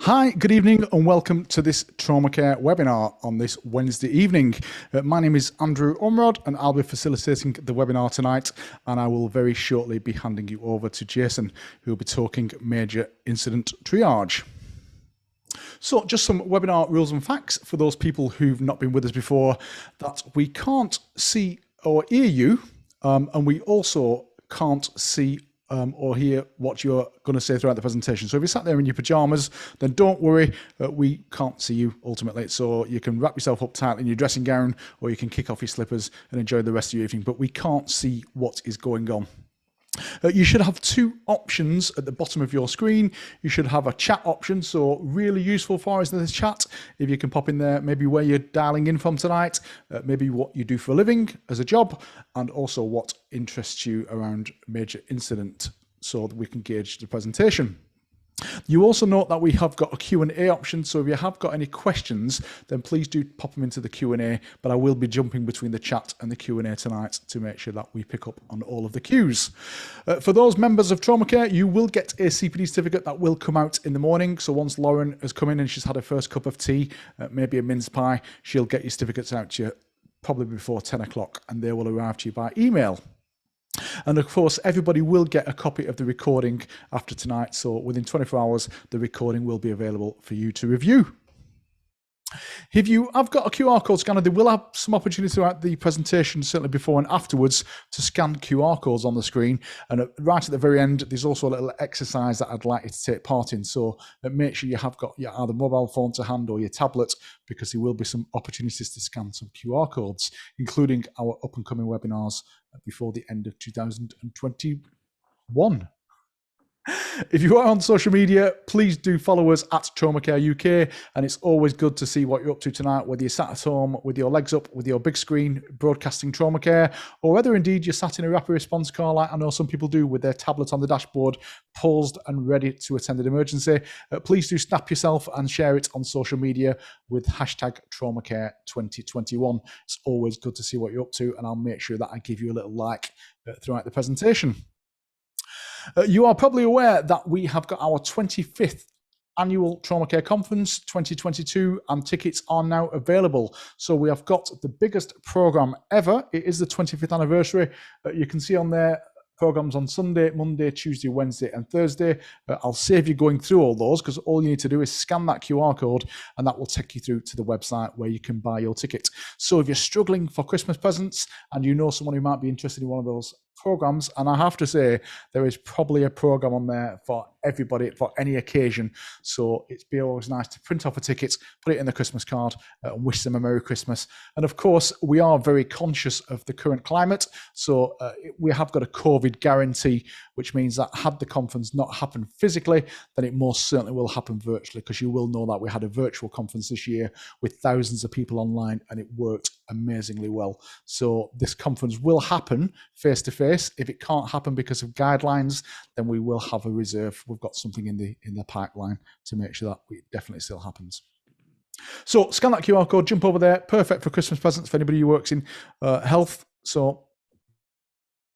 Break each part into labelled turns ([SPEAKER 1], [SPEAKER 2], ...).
[SPEAKER 1] Hi, good evening and welcome to this Trauma Care webinar on this Wednesday evening. My name is Andrew Umrod and I'll be facilitating the webinar tonight, and I will very shortly be handing you over to Jason, who will be talking major incident triage. So just some webinar rules and facts for those people who've not been with us before, that we can't see or hear you, and we also can't see or hear what you're going to say throughout the presentation. So if you sat there in your pajamas, then don't worry, we can't see you ultimately. So you can wrap yourself up tight in your dressing gown, or you can kick off your slippers and enjoy the rest of your evening, but we can't see what is going on. You should have two options at the bottom of your screen. You should have a chat option, so really useful for us in this chat. If you can pop in there, maybe where you're dialing in from tonight, maybe what you do for a living as a job, and also what interests you around major incident, so that we can gauge the presentation. You also note that we have got a Q&A option, so if you have got any questions, then please do pop them into the Q&A, but I will be jumping between the chat and the Q&A tonight to make sure that we pick up on all of the cues. For those members of Trauma Care, you will get a CPD certificate that will come out in the morning. So once Lauren has come in and she's had her first cup of tea, maybe a mince pie, she'll get your certificates out to you probably before 10 o'clock, and they will arrive to you by email. And of course, everybody will get a copy of the recording after tonight. So within 24 hours, the recording will be available for you to review. If you have got a QR code scanner, they will have some opportunity throughout the presentation, certainly before and afterwards, to scan QR codes on the screen. And right at the very end, there's also a little exercise that I'd like you to take part in. So make sure you have got your either mobile phone to hand or your tablet, because there will be some opportunities to scan some QR codes, including our up and coming webinars before the end of 2021. If you are on social media, please do follow us at Trauma Care UK, and it's always good to see what you're up to tonight, whether you're sat at home with your legs up, with your big screen broadcasting Trauma Care, or whether indeed you're sat in a rapid response car like I know some people do, with their tablet on the dashboard, paused and ready to attend an emergency. Please do snap yourself and share it on social media with hashtag TraumaCare2021. It's always good to see what you're up to, and I'll make sure that I give you a little like throughout the presentation. You are probably aware that we have got our 25th annual Trauma Care Conference 2022, and tickets are now available. So we have got the biggest program ever. It is the 25th anniversary. You can see on there programs on Sunday, Monday, Tuesday, Wednesday, and Thursday. I'll save you going through all those, because all you need to do is scan that QR code, and that will take you through to the website where you can buy your ticket. So if you're struggling for Christmas presents and you know someone who might be interested in one of those programs, and I have to say there is probably a program on there for everybody for any occasion, so it's be always nice to print off a ticket, put it in the Christmas card, and wish them a Merry Christmas. And of course, we are very conscious of the current climate, so we have got a COVID guarantee, which means that had the conference not happened physically, then it most certainly will happen virtually, because you will know that we had a virtual conference this year with thousands of people online, and it worked amazingly well. So this conference will happen face to face. If it can't happen because of guidelines, then we will have a reserve. We've got something in the pipeline to make sure that it definitely still happens. So scan that QR code, jump over there. Perfect for Christmas presents for anybody who works in health. So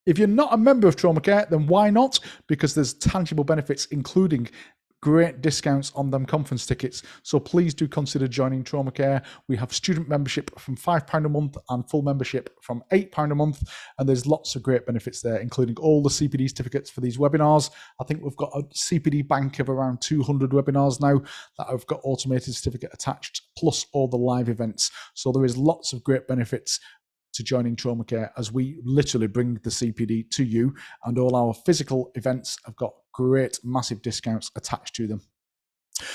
[SPEAKER 1] if you're not a member of Trauma Care, then why not? Because there's tangible benefits, including great discounts on them conference tickets. So please do consider joining Trauma Care. We have student membership from £5 a month and full membership from £8 a month. And there's lots of great benefits there, including all the CPD certificates for these webinars. I think we've got a CPD bank of around 200 webinars now that have got automated certificate attached, plus all the live events. So there is lots of great benefits to joining Trauma Care, as we literally bring the CPD to you, and all our physical events have got great massive discounts attached to them.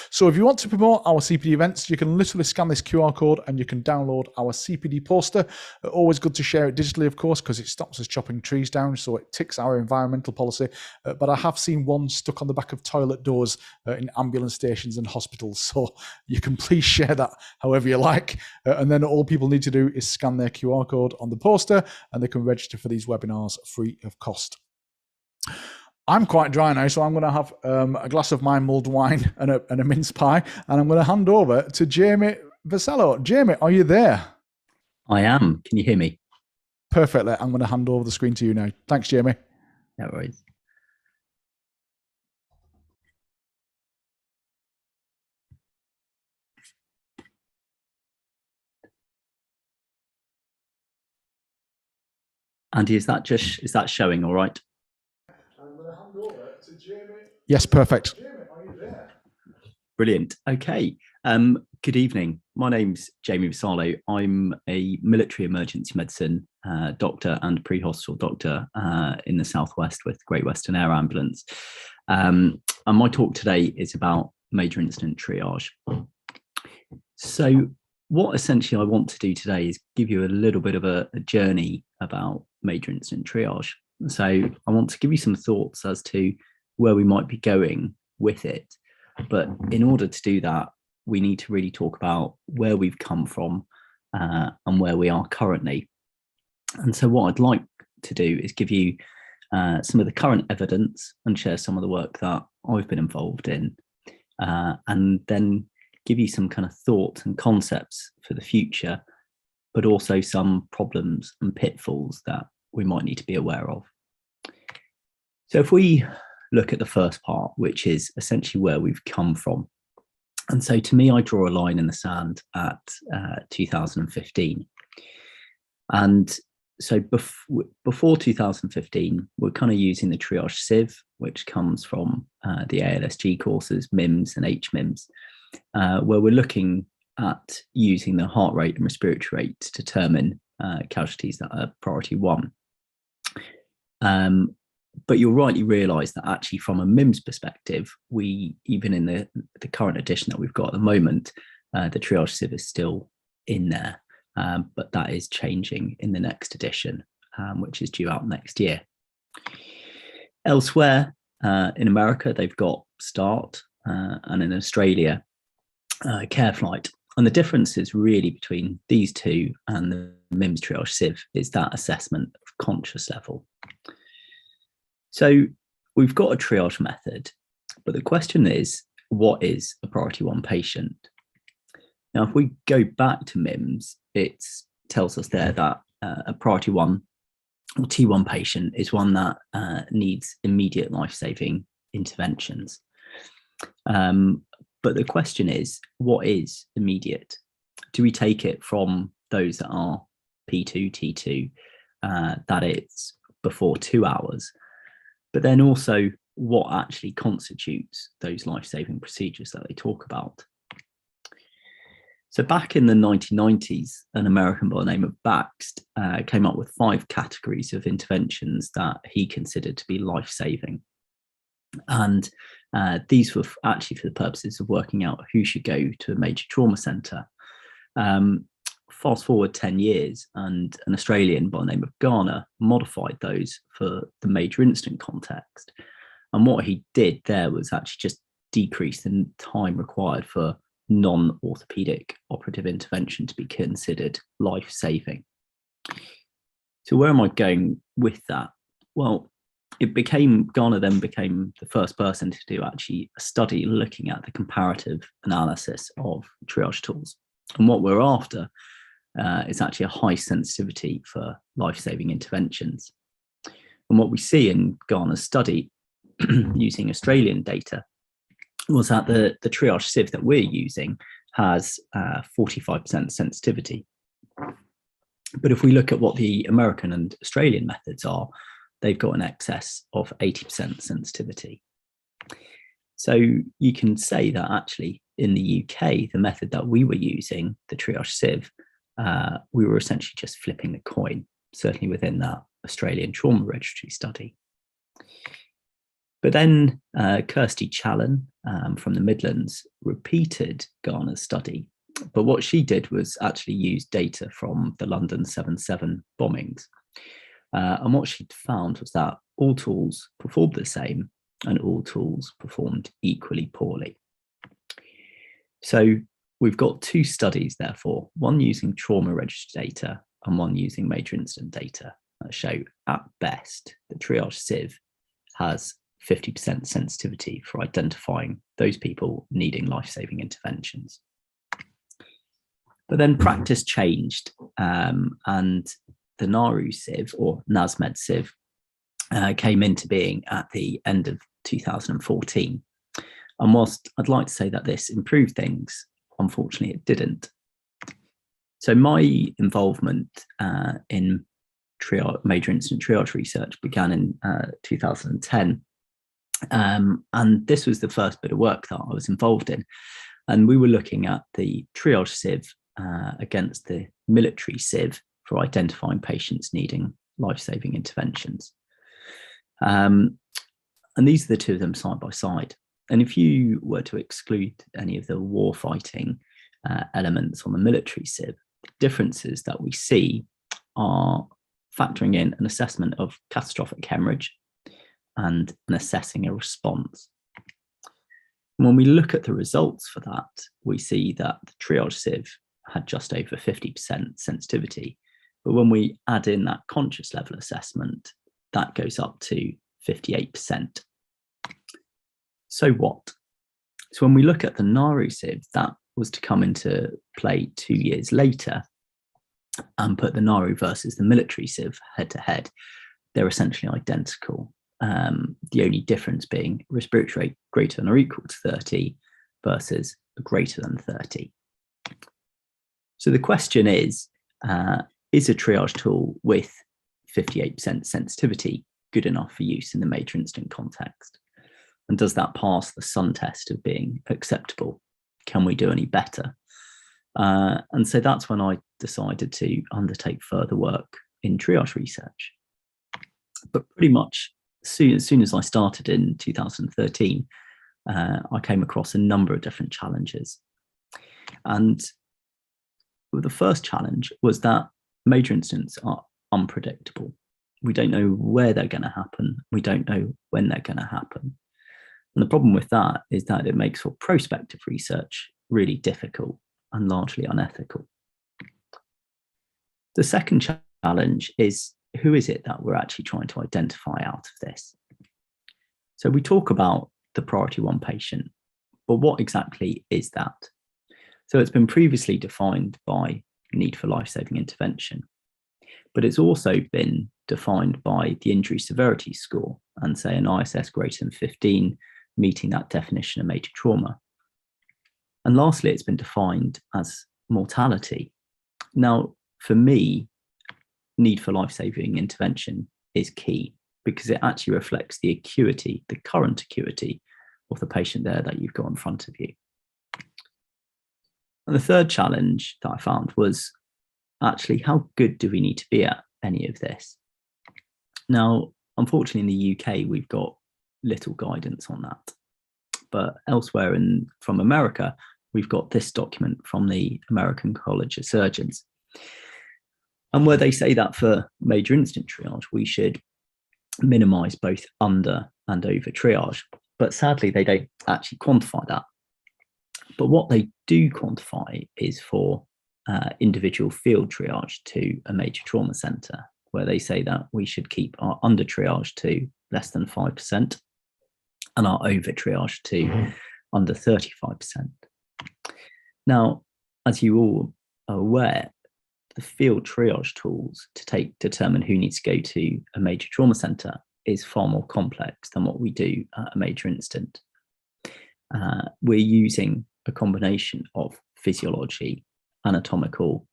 [SPEAKER 1] So if you want to promote our CPD events, you can literally scan this QR code and you can download our CPD poster. Always good to share it digitally, of course, because it stops us chopping trees down, so it ticks our environmental policy. But I have seen one stuck on the back of toilet doors in ambulance stations and hospitals, so you can please share that however you like. And then all people need to do is scan their QR code on the poster, and they can register for these webinars free of cost. I'm quite dry now, so I'm going to have a glass of my mulled wine and a mince pie, and I'm going to hand over to Jamie Vassallo. Jamie, are you there?
[SPEAKER 2] I am. Can you hear me?
[SPEAKER 1] Perfectly. I'm going to hand over the screen to you now. Thanks, Jamie.
[SPEAKER 2] No worries. Andy, is that showing all right?
[SPEAKER 1] I'm going to hand over to Jamie. Yes, perfect. Jamie, are you there?
[SPEAKER 2] Brilliant. Okay. Good evening. My name's Jamie Vassallo. I'm a military emergency medicine doctor and pre-hospital doctor in the Southwest with Great Western Air Ambulance. And my talk today is about major incident triage. So what essentially I want to do today is give you a little bit of a journey about major incident triage. So I want to give you some thoughts as to where we might be going with it. But in order to do that, we need to really talk about where we've come from and where we are currently. And so what I'd like to do is give you some of the current evidence and share some of the work that I've been involved in, and then give you some kind of thoughts and concepts for the future, but also some problems and pitfalls that we might need to be aware of. So if we look at the first part, which is essentially where we've come from. And so to me, I draw a line in the sand at 2015. And so before 2015, we're kind of using the Triage Civ, which comes from the ALSG courses, MIMS and HMIMS, where we're looking at using the heart rate and respiratory rate to determine casualties that are priority 1. But you'll rightly realise that actually from a MIMS perspective, we, even in the current edition that we've got at the moment, the Triage Civ is still in there, but that is changing in the next edition, which is due out next year. Elsewhere in America, they've got START, and in Australia, CareFlight. And the difference is really between these two and the MIMS Triage Civ is that assessment of conscious level. So we've got a triage method, but the question is, what is a priority 1 patient? Now, if we go back to MIMS, it tells us there that a priority 1 or T1 patient is one that needs immediate life-saving interventions. But the question is, what is immediate? Do we take it from those that are P2, T2, that it's before 2 hours? But then also what actually constitutes those life-saving procedures that they talk about. So back in the 1990s, an American by the name of Baxt came up with 5 categories of interventions that he considered to be life-saving. And these were actually for the purposes of working out who should go to a major trauma centre. Fast forward 10 years, and an Australian by the name of Garner modified those for the major incident context. And what he did there was actually just decrease the time required for non-orthopedic operative intervention to be considered life-saving. So where am I going with that? Well, Garner then became the first person to do actually a study looking at the comparative analysis of triage tools. And what we're after is actually a high sensitivity for life-saving interventions. And what we see in Garner's study using Australian data was that the Triage Civ that we're using has 45% sensitivity. But if we look at what the American and Australian methods are, they've got an excess of 80% sensitivity. So you can say that actually in the UK, the method that we were using, the Triage Civ, we were essentially just flipping the coin, certainly within that Australian trauma registry study. But then Kirsty Challen from the Midlands repeated Garner's study. But what she did was actually use data from the London 7/7 bombings. And what she'd found was that all tools performed the same and all tools performed equally poorly. So we've got 2 studies, therefore, one using trauma registry data and one using major incident data that show at best the Triage Civ has 50% sensitivity for identifying those people needing life-saving interventions. But then practice changed, and the NARU Civ, or NASMED Civ, came into being at the end of 2014. And whilst I'd like to say that this improved things, unfortunately it didn't. So my involvement in major incident triage research began in 2010. And this was the first bit of work that I was involved in. And we were looking at the triage sieve against the military sieve for identifying patients needing life-saving interventions. And these are the two of them side by side. And if you were to exclude any of the warfighting elements on the military sieve, the differences that we see are factoring in an assessment of catastrophic hemorrhage and an assessing a response. When we look at the results for that, we see that the triage sieve had just over 50% sensitivity. But when we add in that conscious level assessment, that goes up to 58%. So what? So when we look at the NARU sieve, that was to come into play 2 years later and put the NARU versus the military sieve head to head. They're essentially identical. The only difference being respiratory rate greater than or equal to 30 versus greater than 30. So the question is a triage tool with 58% sensitivity good enough for use in the major incident context? And does that pass the sun test of being acceptable? Can we do any better? And so that's when I decided to undertake further work in triage research. But pretty much as soon as I started in 2013, I came across a number of different challenges. And the first challenge was that major incidents are unpredictable. We don't know where they're going to happen. We don't know when they're going to happen. And the problem with that is that it makes for prospective research really difficult and largely unethical. The second challenge is, who is it that we're actually trying to identify out of this? So we talk about the priority 1 patient, but what exactly is that? So it's been previously defined by need for life-saving intervention, but it's also been defined by the injury severity score and say an ISS greater than 15, meeting that definition of major trauma. And lastly, it's been defined as mortality. Now, for me, need for life-saving intervention is key because it actually reflects the acuity, the current acuity of the patient there that you've got in front of you. And the third challenge that I found was actually how good do we need to be at any of this? Now, unfortunately, in the UK, we've got little guidance on that. But elsewhere from America, we've got this document from the American College of Surgeons. And where they say that for major incident triage, we should minimize both under and over triage. But sadly, they don't actually quantify that. But what they do quantify is for individual field triage to a major trauma center, where they say that we should keep our under triage to less than 5% and our over triage to under 35%. Now, as you all are aware, the field triage tools to determine who needs to go to a major trauma center is far more complex than what we do at a major incident. We're using a combination of physiology, anatomical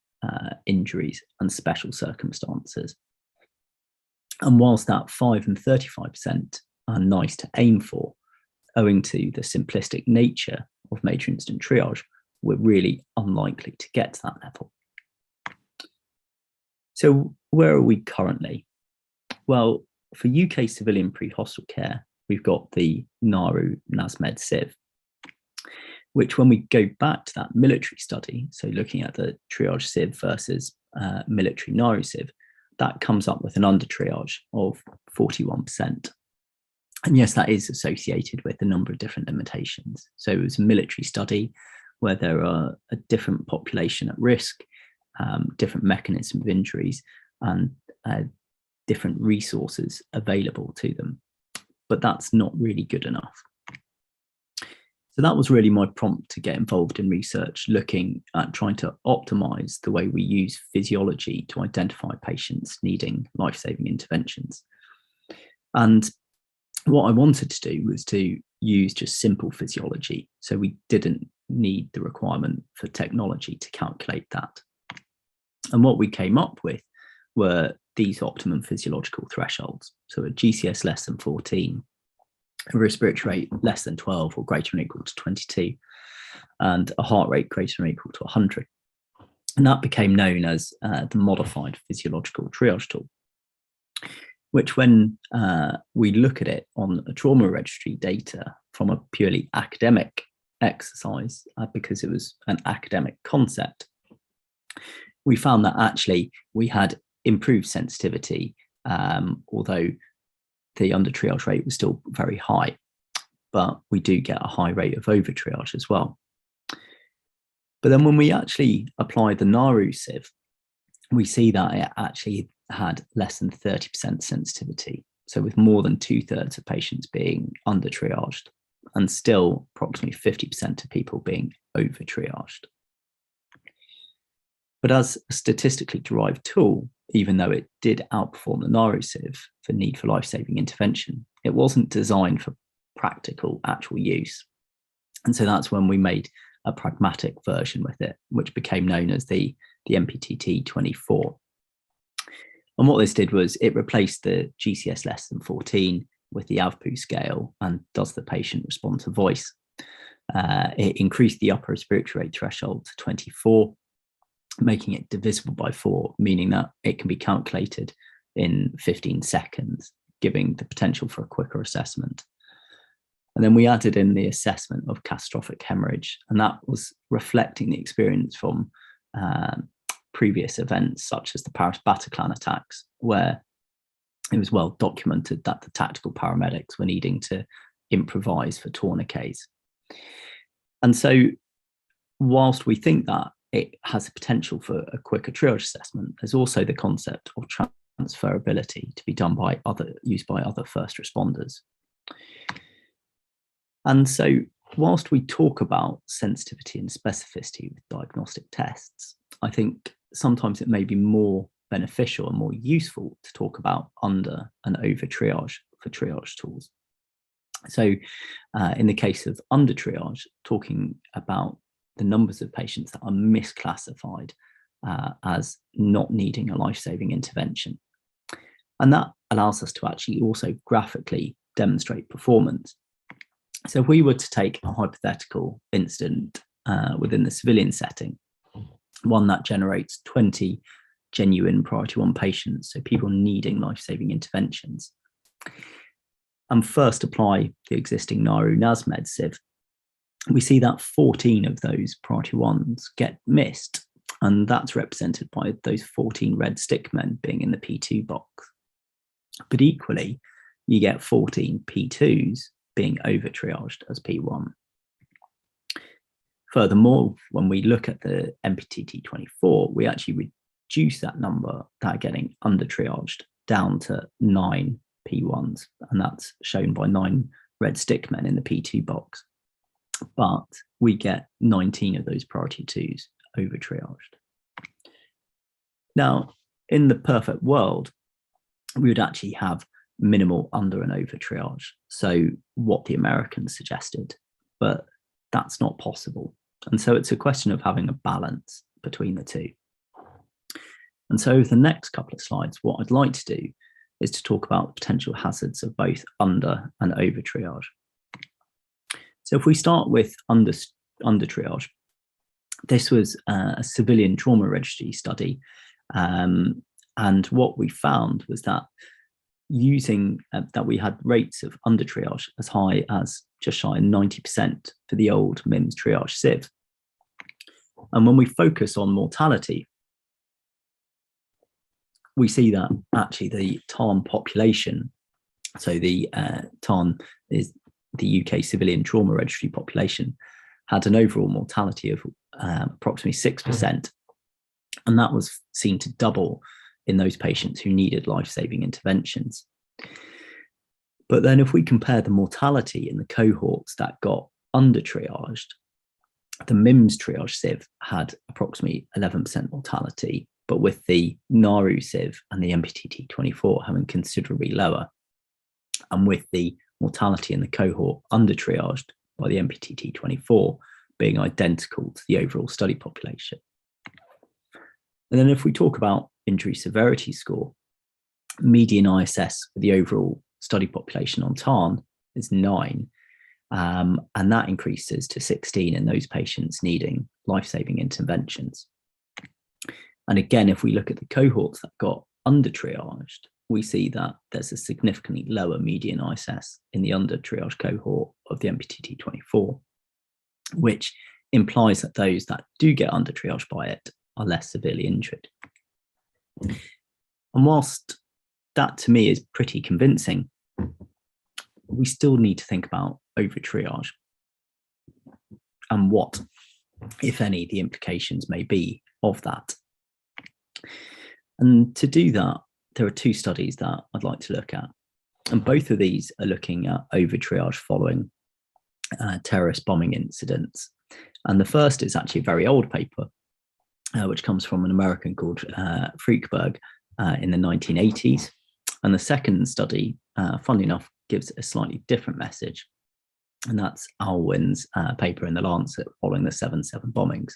[SPEAKER 2] injuries, and special circumstances. And whilst that 5 and 35% are nice to aim for, owing to the simplistic nature of major incident triage, we're really unlikely to get to that level. So where are we currently? Well, for UK civilian pre-hospital care, we've got the NARU NASMED sieve, which when we go back to that military study, so looking at the triage sieve versus military NARU sieve, that comes up with an under triage of 41%. And yes, that is associated with a number of different limitations. So it was a military study where there are a different population at risk, different mechanism of injuries, and different resources available to them. But that's not really good enough. So that was really my prompt to get involved in research, looking at trying to optimize the way we use physiology to identify patients needing life-saving interventions. And what I wanted to do was to use just simple physiology. So we didn't need the requirement for technology to calculate that. And what we came up with were these optimum physiological thresholds. So a GCS less than 14, a respiratory rate less than 12 or greater than or equal to 22, and a heart rate greater than or equal to 100. And that became known as the modified physiological triage tool, which when we look at it on a trauma registry data from a purely academic exercise, because it was an academic concept, we found that actually we had improved sensitivity, although the under triage rate was still very high, but we do get a high rate of over triage as well. But then when we actually apply the NARU sieve, we see that it actually had less than 30% sensitivity. So with more than 2/3 of patients being under triaged and still approximately 50% of people being over triaged. But as a statistically derived tool, even though it did outperform the NARU sieve for need for life-saving intervention, it wasn't designed for practical actual use. And so that's when we made a pragmatic version with it, which became known as the MPTT-24. And what this did was it replaced the GCS less than 14 with the AVPU scale and does the patient respond to voice. It increased the upper respiratory rate threshold to 24, making it divisible by 4, meaning that it can be calculated in 15 seconds, giving the potential for a quicker assessment. And then we added in the assessment of catastrophic hemorrhage, and that was reflecting the experience from previous events, such as the Paris Bataclan attacks, where it was well documented that the tactical paramedics were needing to improvise for tourniquets. And so whilst we think that it has the potential for a quicker triage assessment, there's also the concept of transferability to be done by used by other first responders. And so whilst we talk about sensitivity and specificity with diagnostic tests, I think sometimes it may be more beneficial and more useful to talk about under and over triage for triage tools. So in the case of under triage, talking about the numbers of patients that are misclassified as not needing a life-saving intervention. And that allows us to actually also graphically demonstrate performance. So if we were to take a hypothetical incident within the civilian setting, one that generates 20 genuine priority 1 patients, so people needing life-saving interventions, and first apply the existing NARU NASMED sieve, we see that 14 of those priority 1s get missed, and that's represented by those 14 red stick men being in the P2 box. But equally, you get 14 P2s being over triaged as P1. Furthermore, when we look at the MPTT-24, we actually reduce that number that are getting under triaged down to 9 P1s, and that's shown by 9 red stick men in the P2 box. But we get 19 of those priority 2s over triaged. Now, in the perfect world, we would actually have minimal under and over triage, so what the Americans suggested, but that's not possible. And so it's a question of having a balance between the two. And so the next couple of slides, what I'd like to do is to talk about potential hazards of both under and over triage. So if we start with under triage, this was a civilian trauma registry study. And what we found was that using that we had rates of under triage as high as just shy of 90% for the old MIMS triage sieve. And when we focus on mortality, we see that actually the TARN population, so the TARN is the UK civilian trauma registry population, had an overall mortality of approximately 6%. And that was seen to double in those patients who needed life-saving interventions. But then if we compare the mortality in the cohorts that got under triaged, the MIMS triage sieve had approximately 11% mortality, but with the NARU sieve and the MPTT-24 having considerably lower, and with the mortality in the cohort under triaged by the MPTT-24 being identical to the overall study population. And then if we talk about injury severity score, median ISS for the overall study population on TARN is 9. And that increases to 16 in those patients needing life-saving interventions. And again, if we look at the cohorts that got under triaged, we see that there's a significantly lower median ISS in the under triage cohort of the MPTT24, which implies that those that do get under triage by it are less severely injured. And whilst that to me is pretty convincing, we still need to think about over triage and what, if any, the implications may be of that. And to do that, there are 2 studies that I'd like to look at. And both of these are looking at over triage following terrorist bombing incidents. And the first is actually a very old paper, which comes from an American called Freakberg in the 1980s. And the second study, funnily enough, gives a slightly different message. And that's Alwyn's paper in The Lancet following the 7/7 bombings.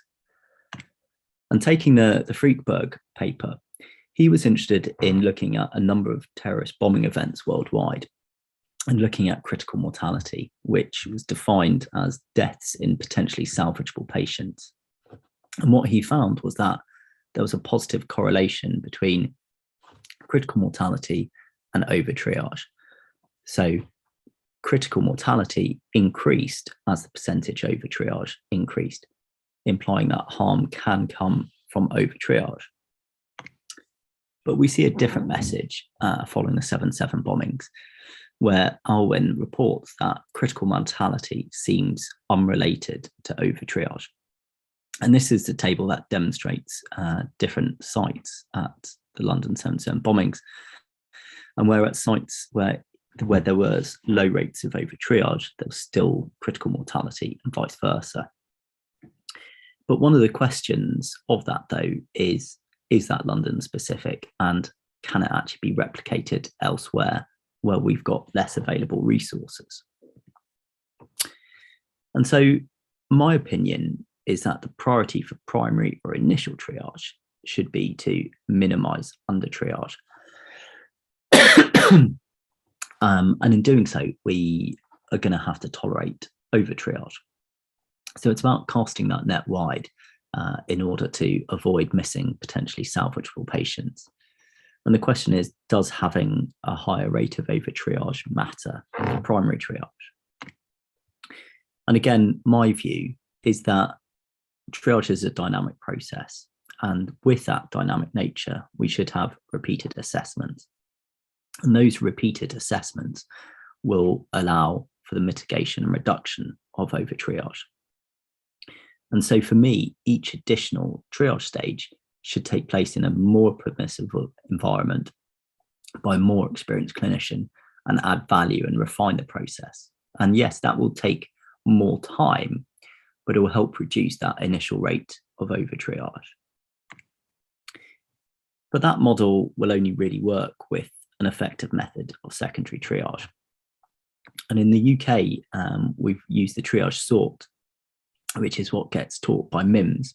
[SPEAKER 2] And taking the Freakberg paper, he was interested in looking at a number of terrorist bombing events worldwide and looking at critical mortality, which was defined as deaths in potentially salvageable patients. And what he found was that there was a positive correlation between critical mortality and over triage. So critical mortality increased as the percentage over triage increased, implying that harm can come from over triage. But we see a different message following the 7/7 bombings, where Alwyn reports that critical mortality seems unrelated to over triage. And this is the table that demonstrates different sites at the London 7/7 bombings, and where at sites where there was low rates of over triage, there was still critical mortality and vice versa. But one of the questions of that, though, is that London specific, and can it actually be replicated elsewhere where we've got less available resources? And so my opinion is that the priority for primary or initial triage should be to minimize under triage. And in doing so, we are going to have to tolerate over triage. So it's about casting that net wide in order to avoid missing potentially salvageable patients. And the question is, does having a higher rate of over triage matter for primary triage? And again, my view is that triage is a dynamic process. And with that dynamic nature, we should have repeated assessments. And those repeated assessments will allow for the mitigation and reduction of over triage. And so for me, each additional triage stage should take place in a more permissive environment by a more experienced clinician and add value and refine the process. And yes, that will take more time, but it will help reduce that initial rate of over triage. But that model will only really work with an effective method of secondary triage. And in the UK, we've used the triage sort, which is what gets taught by MIMS.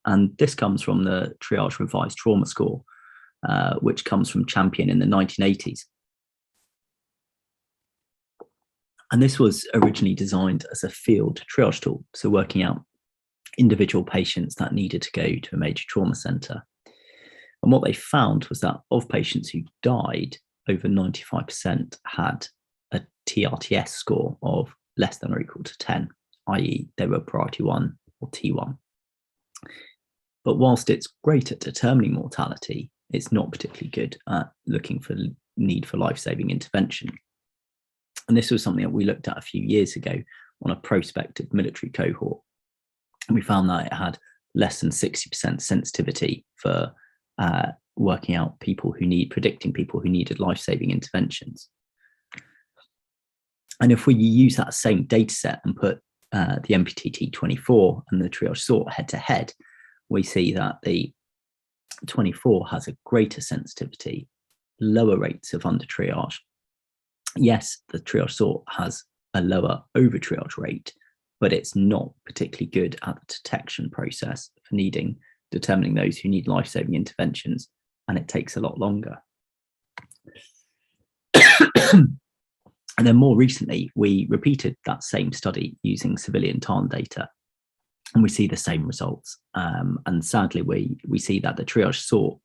[SPEAKER 2] And this comes from the Triage Revised Trauma Score, which comes from Champion in the 1980s. And this was originally designed as a field triage tool, so working out individual patients that needed to go to a major trauma centre. And what they found was that of patients who died, over 95% had a TRTS score of less than or equal to 10, i.e. they were priority 1 or T1. But whilst it's great at determining mortality, it's not particularly good at looking for need for life-saving intervention. And this was something that we looked at a few years ago on a prospective military cohort. And we found that it had less than 60% sensitivity for working out predicting people who needed life-saving interventions. And if we use that same data set and put the MPTT24 and the triage sort head to head, we see that the 24 has a greater sensitivity, lower rates of under triage. Yes, the triage sort has a lower over triage rate, but it's not particularly good at the detection process for needing determining those who need life-saving interventions, and it takes a lot longer. And then more recently, we repeated that same study using civilian TARN data, and we see the same results. And sadly, we see that the triage sort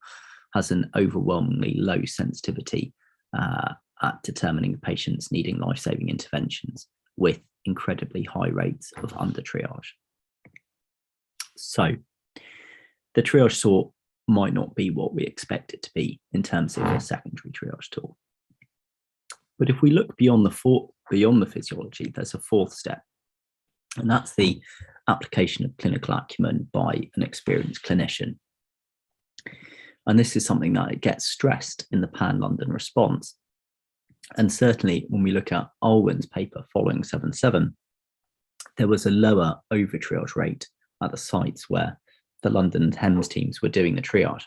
[SPEAKER 2] has an overwhelmingly low sensitivity at determining patients needing life-saving interventions, with incredibly high rates of under triage. So the triage sort might not be what we expect it to be in terms of a secondary triage tool. But if we look beyond the physiology, there's a fourth step, and that's the application of clinical acumen by an experienced clinician. And this is something that gets stressed in the Pan-London response. And certainly when we look at Alwyn's paper following 7.7, there was a lower over-triage rate at the sites where the London and Thames teams were doing the triage.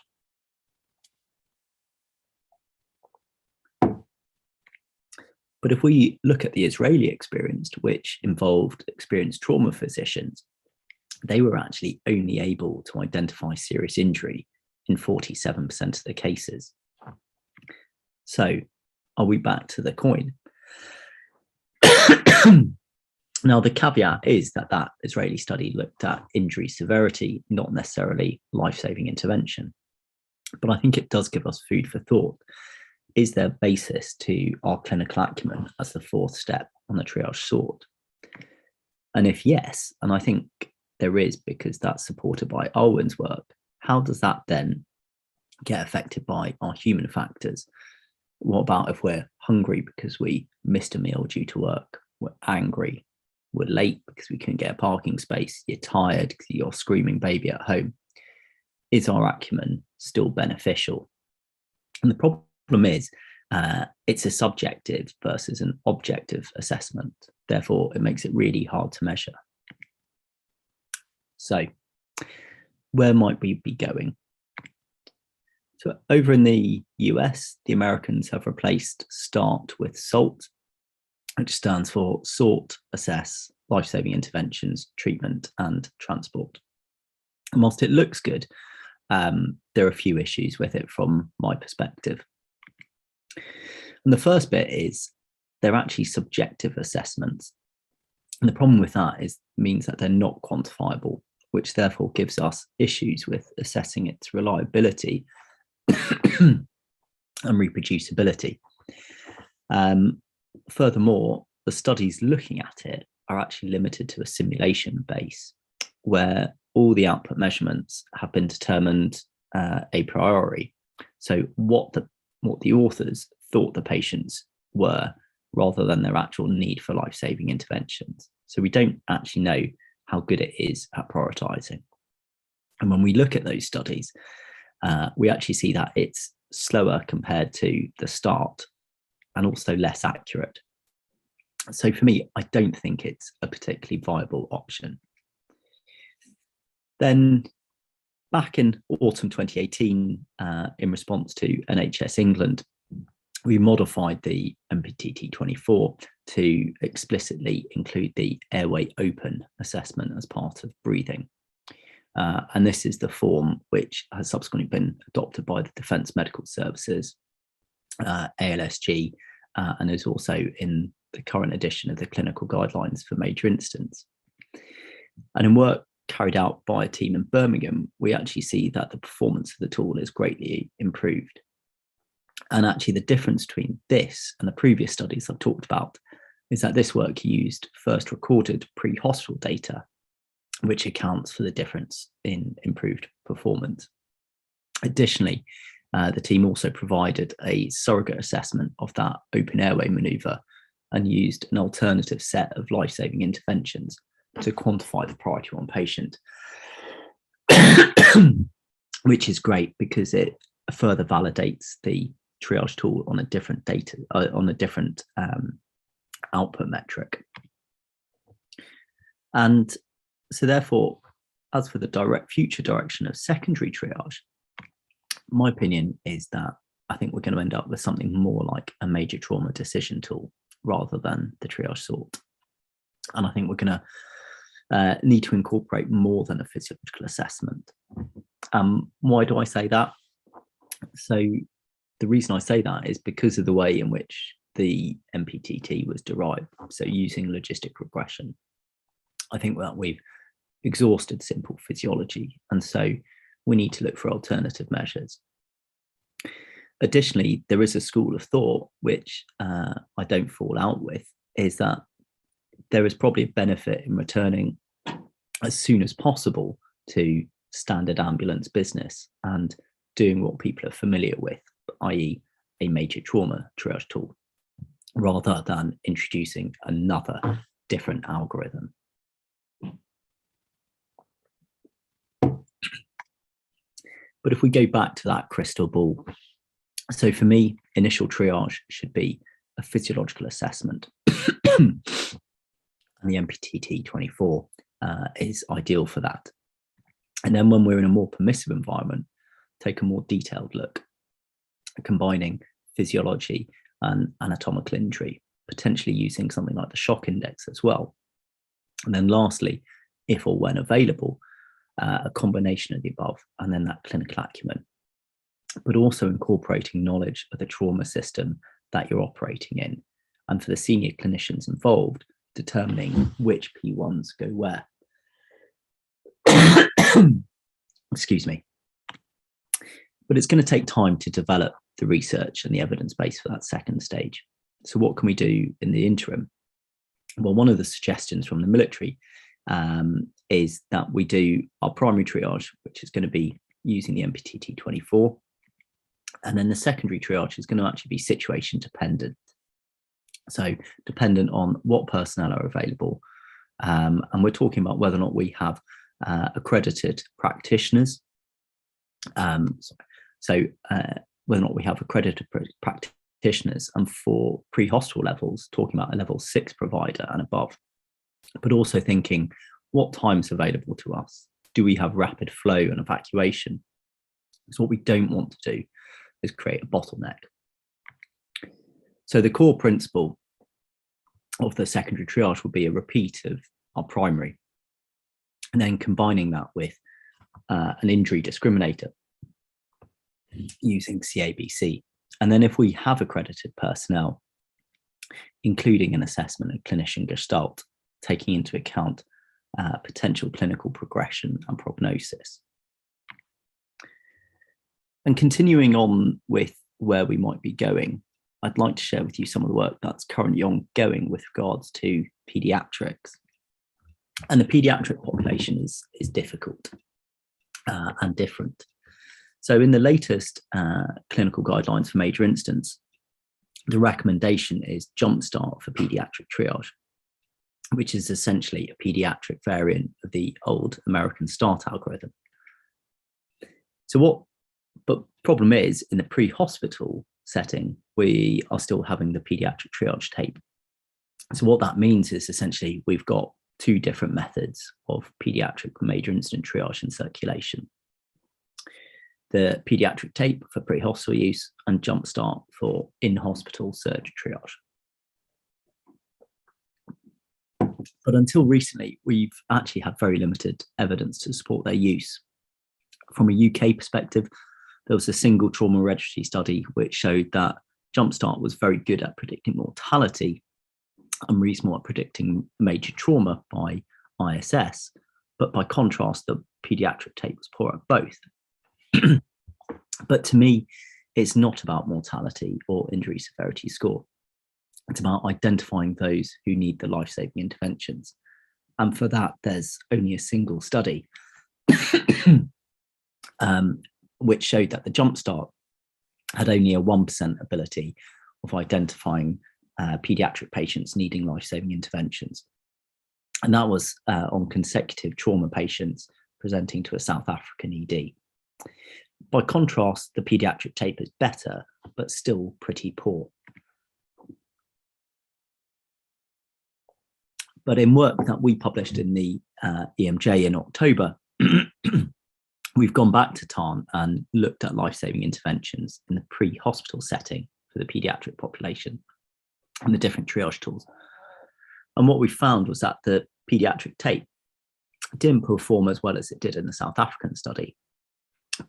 [SPEAKER 2] But if we look at the Israeli experience, which involved experienced trauma physicians, they were actually only able to identify serious injury in 47% of the cases. So are we back to the coin? Now, the caveat is that that Israeli study looked at injury severity, not necessarily life-saving intervention. But I think it does give us food for thought. Is there a basis to our clinical acumen as the fourth step on the triage sort? And if yes, and I think there is because that's supported by Alwyn's work, how does that then get affected by our human factors? What about if we're hungry because we missed a meal due to work? We're angry. We're late because we couldn't get a parking space. You're tired because you're screaming baby at home. Is our acumen still beneficial? And the problem is it's a subjective versus an objective assessment. Therefore, it makes it really hard to measure. So where might we be going? So over in the US, the Americans have replaced START with SALT, which stands for Sort, Assess, Life-Saving Interventions, Treatment and Transport. And whilst it looks good, there are a few issues with it from my perspective. And the first bit is they're actually subjective assessments. And the problem with that means that they're not quantifiable, which therefore gives us issues with assessing its reliability and reproducibility. Furthermore, the studies looking at it are actually limited to a simulation base where all the output measurements have been determined a priori. So what the authors thought the patients were rather than their actual need for life-saving interventions. So we don't actually know how good it is at prioritizing. And when we look at those studies, we actually see that it's slower compared to the START and also less accurate. So for me, I don't think it's a particularly viable option. Then back in autumn 2018, in response to NHS England, we modified the MPTT24 to explicitly include the airway open assessment as part of breathing. And this is the form which has subsequently been adopted by the Defence Medical Services, ALSG, and is also in the current edition of the clinical guidelines for major incidents. And in work carried out by a team in Birmingham, we actually see that the performance of the tool is greatly improved. And actually the difference between this and the previous studies I've talked about is that this work used first recorded pre-hospital data, which accounts for the difference in improved performance. Additionally, the team also provided a surrogate assessment of that open airway maneuver and used an alternative set of life-saving interventions to quantify the priority one patient, which is great because it further validates the triage tool on a different data, on a different output metric. And so therefore, as for the future direction of secondary triage, my opinion is that I think we're going to end up with something more like a major trauma decision tool rather than the triage sort. And I think we're going to need to incorporate more than a physiological assessment. Why do I say that? So the reason I say that is because of the way in which the MPTT was derived. So using logistic regression, I think that we've exhausted simple physiology, and so we need to look for alternative measures. Additionally, there is a school of thought which I don't fall out with, is that there is probably a benefit in returning as soon as possible to standard ambulance business and doing what people are familiar with, i.e. a major trauma triage tool, rather than introducing another different algorithm. But if we go back to that crystal ball, so for me, initial triage should be a physiological assessment. And the MPTT 24 is ideal for that. And then when we're in a more permissive environment, take a more detailed look, combining physiology and anatomical injury, potentially using something like the shock index as well. And then lastly, if or when available, a combination of the above, and then that clinical acumen, but also incorporating knowledge of the trauma system that you're operating in. And for the senior clinicians involved, determining which P1s go where. Excuse me. But it's going to take time to develop the research and the evidence base for that second stage. So what can we do in the interim? Well, one of the suggestions from the military is that we do our primary triage, which is going to be using the MPTT 24. And then the secondary triage is going to actually be situation dependent. So dependent on what personnel are available. And we're talking about whether or not we have accredited practitioners. Whether or not we have accredited practitioners, and for pre-hospital levels, talking about a level 6 provider and above, but also thinking what time's available to us. Do we have rapid flow and evacuation? So what we don't want to do is create a bottleneck. So the core principle of the secondary triage will be a repeat of our primary, and then combining that with an injury discriminator using CABC. And then if we have accredited personnel, including an assessment of clinician gestalt, taking into account potential clinical progression and prognosis. And continuing on with where we might be going, I'd like to share with you some of the work that's currently ongoing with regards to pediatrics. And the pediatric population is difficult and different. So in the latest clinical guidelines for major incidents, the recommendation is Jumpstart for pediatric triage, which is essentially a pediatric variant of the old American START algorithm. But problem is, in the pre-hospital setting, we are still having the pediatric triage tape. So what that means is essentially we've got two different methods of pediatric major incident triage in circulation. The pediatric tape for pre-hospital use and Jumpstart for in-hospital surgery triage. But until recently, we've actually had very limited evidence to support their use. From a UK perspective, there was a single trauma registry study which showed that Jumpstart was very good at predicting mortality and reasonable at predicting major trauma by ISS. But by contrast, the pediatric tape was poor at both. But to me, it's not about mortality or injury severity score. It's about identifying those who need the life-saving interventions. And for that, there's only a single study which showed that the Jumpstart had only a 1% ability of identifying pediatric patients needing life-saving interventions. And that was on consecutive trauma patients presenting to a South African ED. By contrast, the pediatric tape is better, but still pretty poor. But in work that we published in the EMJ in October, we've gone back to Tarn and looked at life-saving interventions in the pre-hospital setting for the pediatric population and the different triage tools. And what we found was that the pediatric tape didn't perform as well as it did in the South African study,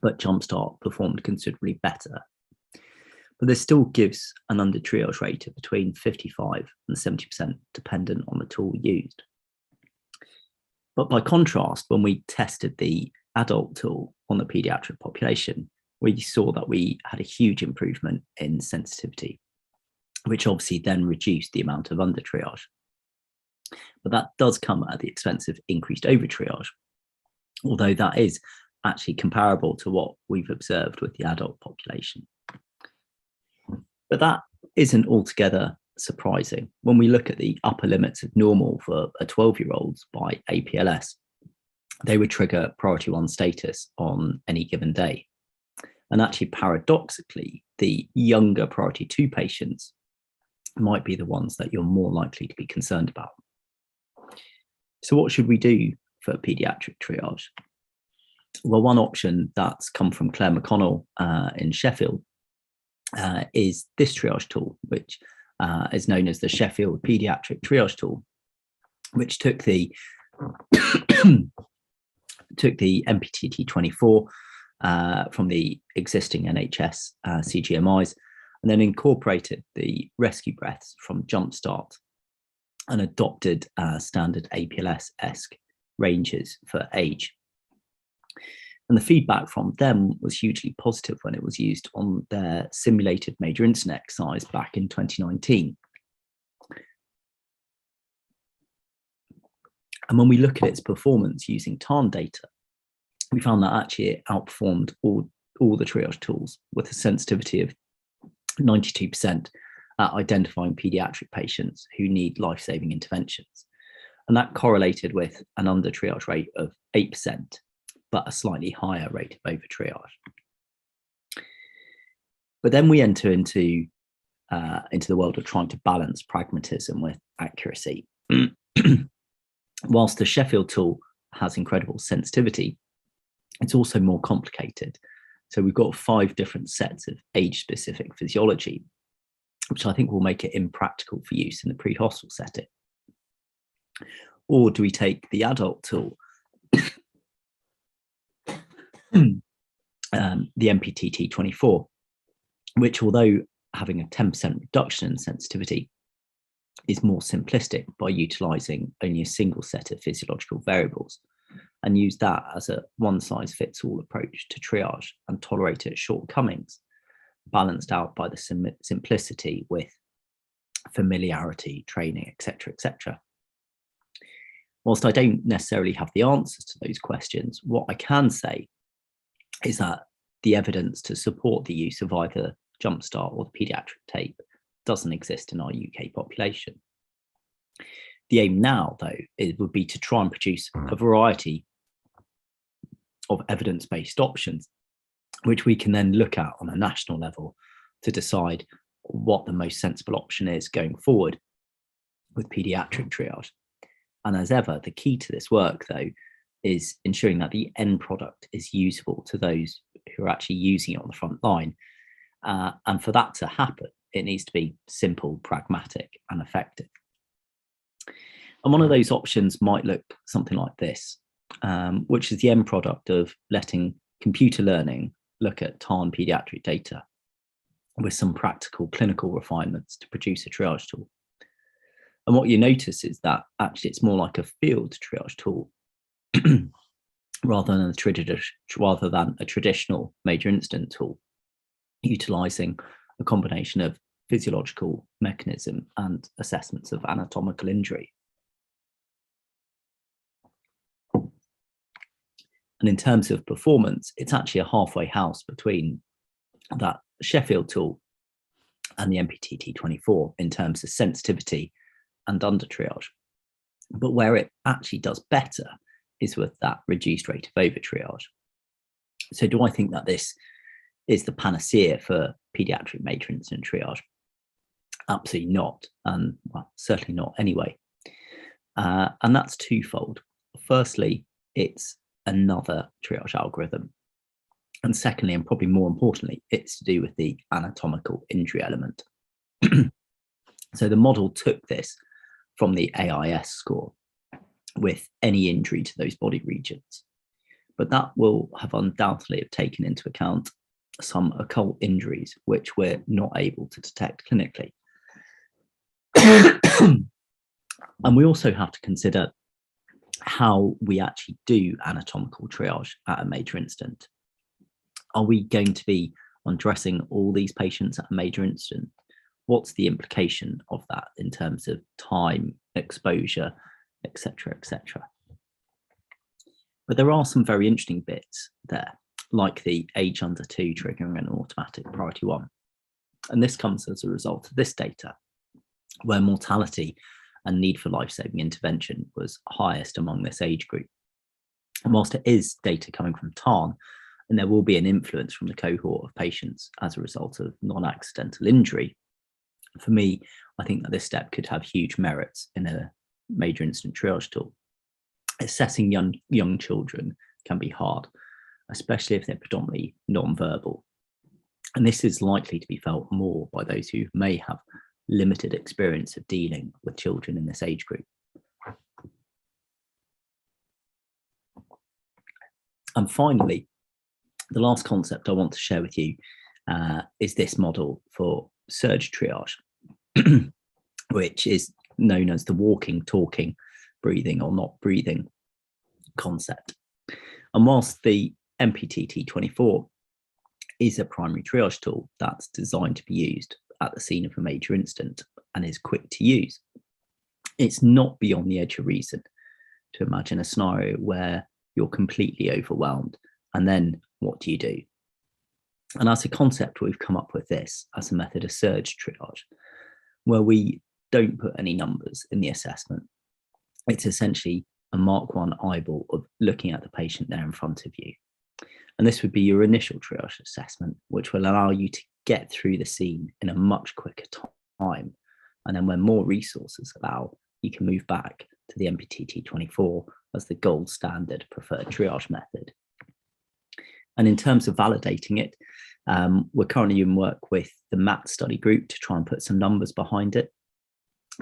[SPEAKER 2] but Jumpstart performed considerably better. But this still gives an under triage rate of between 55 and 70%, dependent on the tool used. But by contrast, when we tested the adult tool on the pediatric population, we saw that we had a huge improvement in sensitivity, which obviously then reduced the amount of under triage. But that does come at the expense of increased over triage, although that is actually comparable to what we've observed with the adult population. But that isn't altogether surprising. When we look at the upper limits of normal for a 12-year-old by APLS, they would trigger priority 1 status on any given day. And actually, paradoxically, the younger priority 2 patients might be the ones that you're more likely to be concerned about. So what should we do for pediatric triage? Well, one option that's come from Claire McConnell in Sheffield is this triage tool, which is known as the Sheffield Pediatric Triage Tool, which took the MPTT24 from the existing NHS CGMIs, and then incorporated the rescue breaths from Jumpstart and adopted standard APLS-esque ranges for age. And the feedback from them was hugely positive when it was used on their simulated major incident exercise back in 2019. And when we look at its performance using TARN data, we found that actually it outperformed all the triage tools with a sensitivity of 92% at identifying pediatric patients who need life-saving interventions. And that correlated with an under triage rate of 8%, but a slightly higher rate of over triage. But then we enter into the world of trying to balance pragmatism with accuracy. Whilst the Sheffield tool has incredible sensitivity, it's also more complicated. So we've got 5 different sets of age-specific physiology, which I think will make it impractical for use in the pre-hospital setting. Or do we take the adult tool, the MPTT24, which, although having a 10% reduction in sensitivity, is more simplistic by utilizing only a single set of physiological variables, and use that as a one-size-fits-all approach to triage and tolerate its shortcomings, balanced out by the simplicity with familiarity, training, etc., etc. Whilst I don't necessarily have the answers to those questions, what I can say is that the evidence to support the use of either Jumpstart or the pediatric tape doesn't exist in our UK population. The aim now, though, would be to try and produce a variety of evidence-based options, which we can then look at on a national level to decide what the most sensible option is going forward with pediatric triage. And as ever, the key to this work, though, is ensuring that the end product is usable to those who are actually using it on the front line. And for that to happen, it needs to be simple, pragmatic, and effective. And one of those options might look something like this, which is the end product of letting computer learning look at TARN pediatric data with some practical clinical refinements to produce a triage tool. And what you notice is that actually it's more like a field triage tool rather than a traditional major incident tool, utilizing a combination of physiological mechanism and assessments of anatomical injury. And in terms of performance, it's actually a halfway house between that Sheffield tool and the MPTT24 in terms of sensitivity and under triage. But where it actually does better is with that reduced rate of over triage. So do I think that this is the panacea for pediatric major incident triage? Absolutely not, and well, certainly not anyway. And that's twofold. Firstly, it's another triage algorithm. And secondly, and probably more importantly, it's to do with the anatomical injury element. So the model took this from the AIS score, with any injury to those body regions. But that will have undoubtedly have taken into account some occult injuries, which we're not able to detect clinically. And we also have to consider how we actually do anatomical triage at a major incident. Are we going to be undressing all these patients at a major incident? What's the implication of that in terms of time, exposure, etc., etc.? But there are some very interesting bits there, like the age under 2 triggering an automatic priority 1. And this comes as a result of this data, where mortality and need for life-saving intervention was highest among this age group. And whilst it is data coming from TARN, and there will be an influence from the cohort of patients as a result of non-accidental injury, for me, I think that this step could have huge merits in a major incident triage tool. Assessing young children can be hard, especially if they're predominantly non-verbal. And this is likely to be felt more by those who may have limited experience of dealing with children in this age group. And finally, the last concept I want to share with you is this model for surge triage, which is known as the walking, talking, breathing or not breathing concept. And whilst the MPTT24 is a primary triage tool that's designed to be used at the scene of a major incident and is quick to use, it's not beyond the edge of reason to imagine a scenario where you're completely overwhelmed, and then what do you do? And as a concept, we've come up with this as a method of surge triage, where we don't put any numbers in the assessment. It's essentially a Mark 1 eyeball of looking at the patient there in front of you. And this would be your initial triage assessment, which will allow you to get through the scene in a much quicker time. And then when more resources allow, you can move back to the MPTT24 as the gold standard preferred triage method. And in terms of validating it, we're currently in work with the MAT study group to try and put some numbers behind it.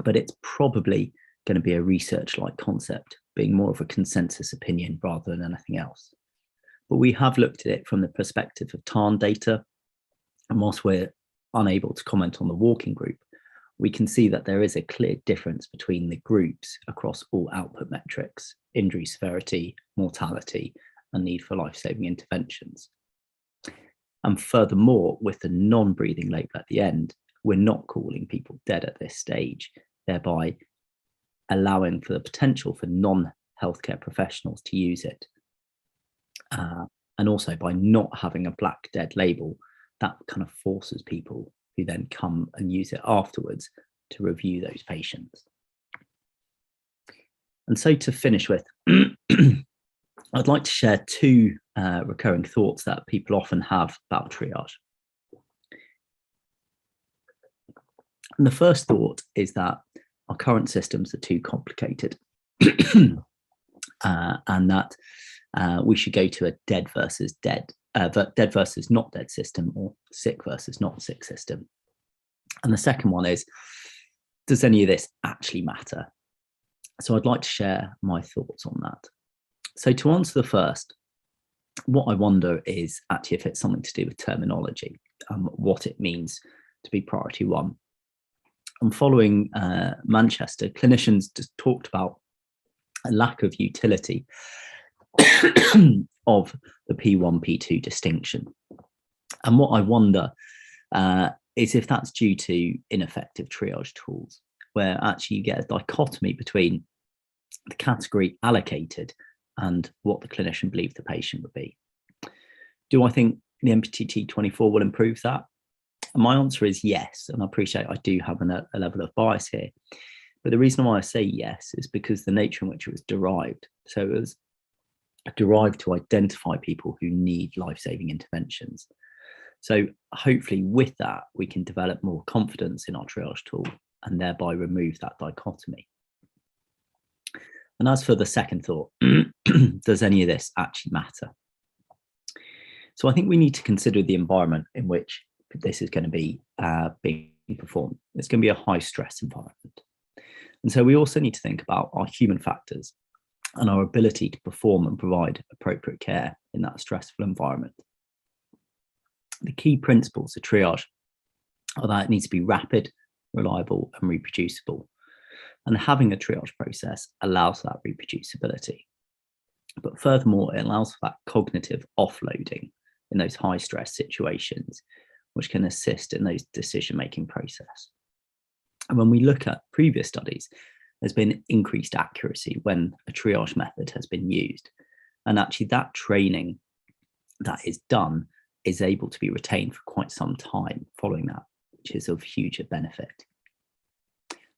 [SPEAKER 2] But it's probably going to be a research-like concept, being more of a consensus opinion rather than anything else. But we have looked at it from the perspective of TARN data. And whilst we're unable to comment on the walking group, we can see that there is a clear difference between the groups across all output metrics: injury severity, mortality, and need for life-saving interventions. And furthermore, with the non-breathing label at the end, we're not calling people dead at this stage, thereby allowing for the potential for non-healthcare professionals to use it. And also by not having a black dead label, that kind of forces people who then come and use it afterwards to review those patients. And so to finish with, I'd like to share two recurring thoughts that people often have about triage. And the first thought is that our current systems are too complicated and that we should go to a dead versus not dead system, or sick versus not sick system. And the second one is, does any of this actually matter? So I'd like to share my thoughts on that. So to answer the first, what I wonder is actually if it's something to do with terminology, what it means to be priority 1. And following Manchester, clinicians just talked about a lack of utility of the P1, P2 distinction. And what I wonder is if that's due to ineffective triage tools, where actually you get a dichotomy between the category allocated and what the clinician believed the patient would be. Do I think the MPTT24 will improve that? And my answer is yes, and I appreciate I do have a level of bias here. But the reason why I say yes is because the nature in which it was derived. So it was derived to identify people who need life-saving interventions. So hopefully with that, we can develop more confidence in our triage tool and thereby remove that dichotomy. And as for the second thought, does any of this actually matter? So I think we need to consider the environment in which this is going to be being performed. It's going to be a high stress environment. And so we also need to think about our human factors and our ability to perform and provide appropriate care in that stressful environment. The key principles of triage are that it needs to be rapid, reliable, and reproducible. And having a triage process allows that reproducibility. But furthermore, it allows for that cognitive offloading in those high stress situations, which can assist in those decision-making process. And when we look at previous studies, there's been increased accuracy when a triage method has been used. And actually that training that is done is able to be retained for quite some time following that, which is of huge benefit.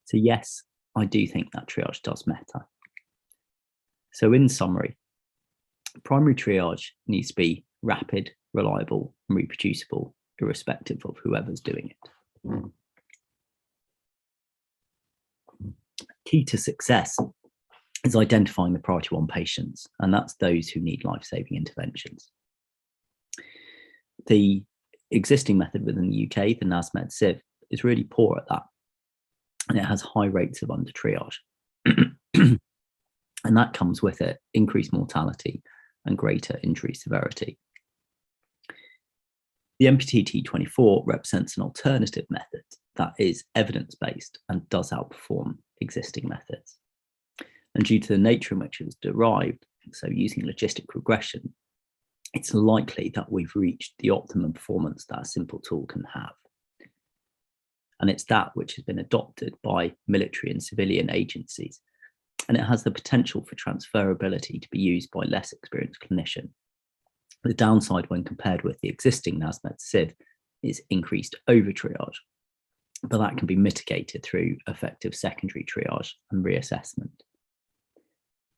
[SPEAKER 2] So yes, I do think that triage does matter. So in summary, primary triage needs to be rapid, reliable, and reproducible, irrespective of whoever's doing it. Key to success is identifying the priority 1 patients, and that's those who need life-saving interventions. The existing method within the UK, the NASMED CIV, is really poor at that, and it has high rates of under triage. And that comes with it increased mortality and greater injury severity. The MPTT24 represents an alternative method that is evidence-based and does outperform existing methods. And due to the nature in which it was derived, so using logistic regression, it's likely that we've reached the optimum performance that a simple tool can have. And it's that which has been adopted by military and civilian agencies. And it has the potential for transferability to be used by less experienced clinicians. The downside when compared with the existing NASMED CIV is increased over triage, but that can be mitigated through effective secondary triage and reassessment.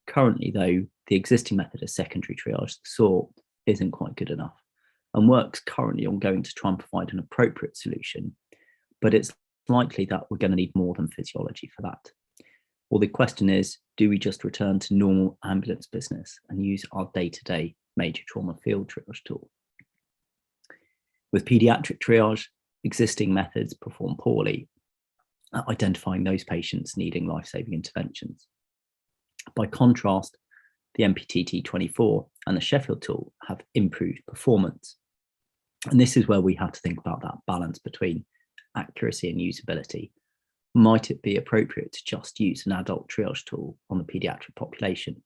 [SPEAKER 2] Currently, though, the existing method of secondary triage, the SORT, isn't quite good enough, and work's currently ongoing to try and provide an appropriate solution, but it's likely that we're going to need more than physiology for that. Well, the question is, do we just return to normal ambulance business and use our day-to-day major trauma field triage tool? With pediatric triage, existing methods perform poorly at identifying those patients needing life-saving interventions. By contrast, the MPTT24 and the Sheffield tool have improved performance. And this is where we have to think about that balance between accuracy and usability. Might it be appropriate to just use an adult triage tool on the pediatric population?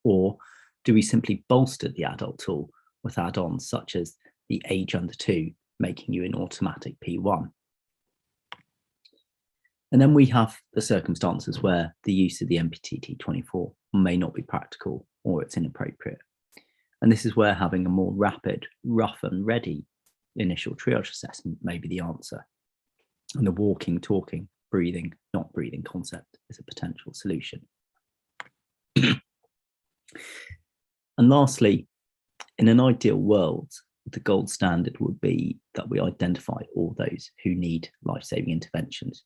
[SPEAKER 2] Or do we simply bolster the adult tool with add-ons such as the age under 2, making you an automatic P1? And then we have the circumstances where the use of the MPTT24 may not be practical or it's inappropriate. And this is where having a more rapid, rough and ready initial triage assessment may be the answer. And the walking, talking, breathing, not breathing concept is a potential solution. And lastly, in an ideal world, the gold standard would be that we identify all those who need life-saving interventions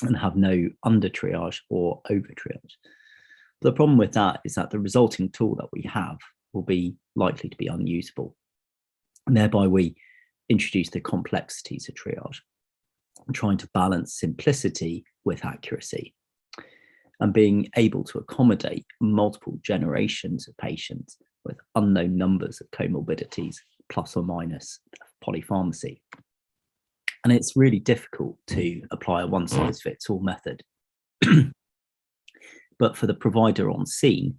[SPEAKER 2] and have no under triage or over triage. The problem with that is that the resulting tool that we have will be likely to be unusable. And thereby we introduce the complexities of triage, trying to balance simplicity with accuracy and being able to accommodate multiple generations of patients with unknown numbers of comorbidities, plus or minus polypharmacy. And it's really difficult to apply a one-size-fits-all method. But for the provider on scene,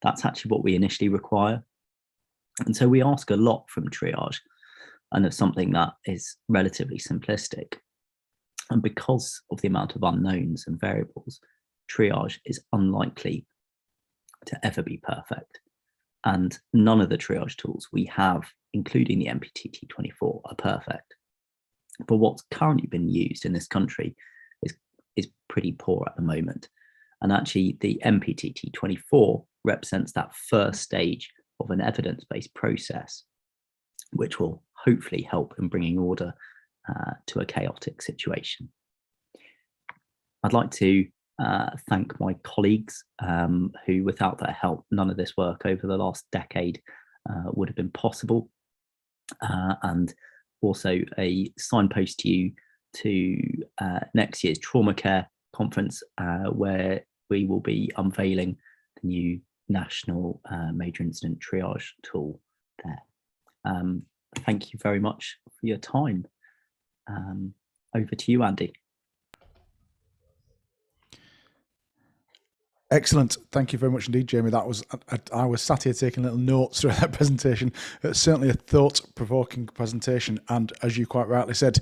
[SPEAKER 2] that's actually what we initially require. And so we ask a lot from triage and of something that is relatively simplistic. And because of the amount of unknowns and variables, triage is unlikely to ever be perfect. And none of the triage tools we have, including the MPTT24, are perfect. But what's currently been used in this country is pretty poor at the moment. And actually the MPTT24 represents that first stage of an evidence-based process, which will hopefully help in bringing order to a chaotic situation. I'd like to thank my colleagues who, without their help, none of this work over the last decade would have been possible. And also a signpost to you to next year's Trauma Care Conference, where we will be unveiling the new national major incident triage tool there. Thank you very much for your time. Over to you, Andy.
[SPEAKER 1] Excellent. Thank you very much indeed, Jamie. That was I was sat here taking little notes through that presentation. It's certainly a thought-provoking presentation, and as you quite rightly said,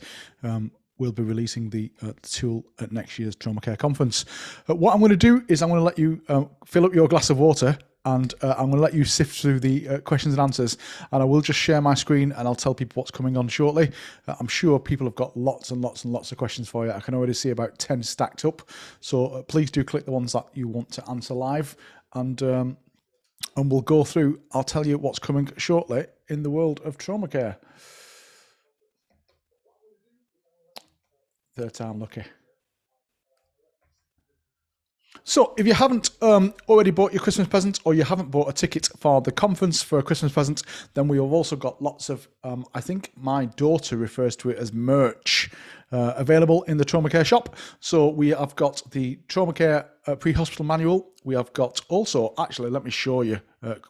[SPEAKER 1] we'll be releasing the tool at next year's Trauma Care Conference. What I'm going to do is I'm going to let you fill up your glass of water, and I'm going to let you sift through the questions and answers, and I will just share my screen and I'll tell people what's coming on shortly. I'm sure people have got lots and lots and lots of questions for you. I can already see about 10 stacked up, so please do click the ones that you want to answer live, and we'll go through. I'll tell you what's coming shortly in the world of trauma care. Third time lucky. So if you haven't already bought your Christmas present, or you haven't bought a ticket for the conference for a Christmas present, then we have also got lots of, I think my daughter refers to it as merch, available in the Trauma Care shop. So we have got the Trauma Care pre-hospital manual. We have got also, actually, let me show you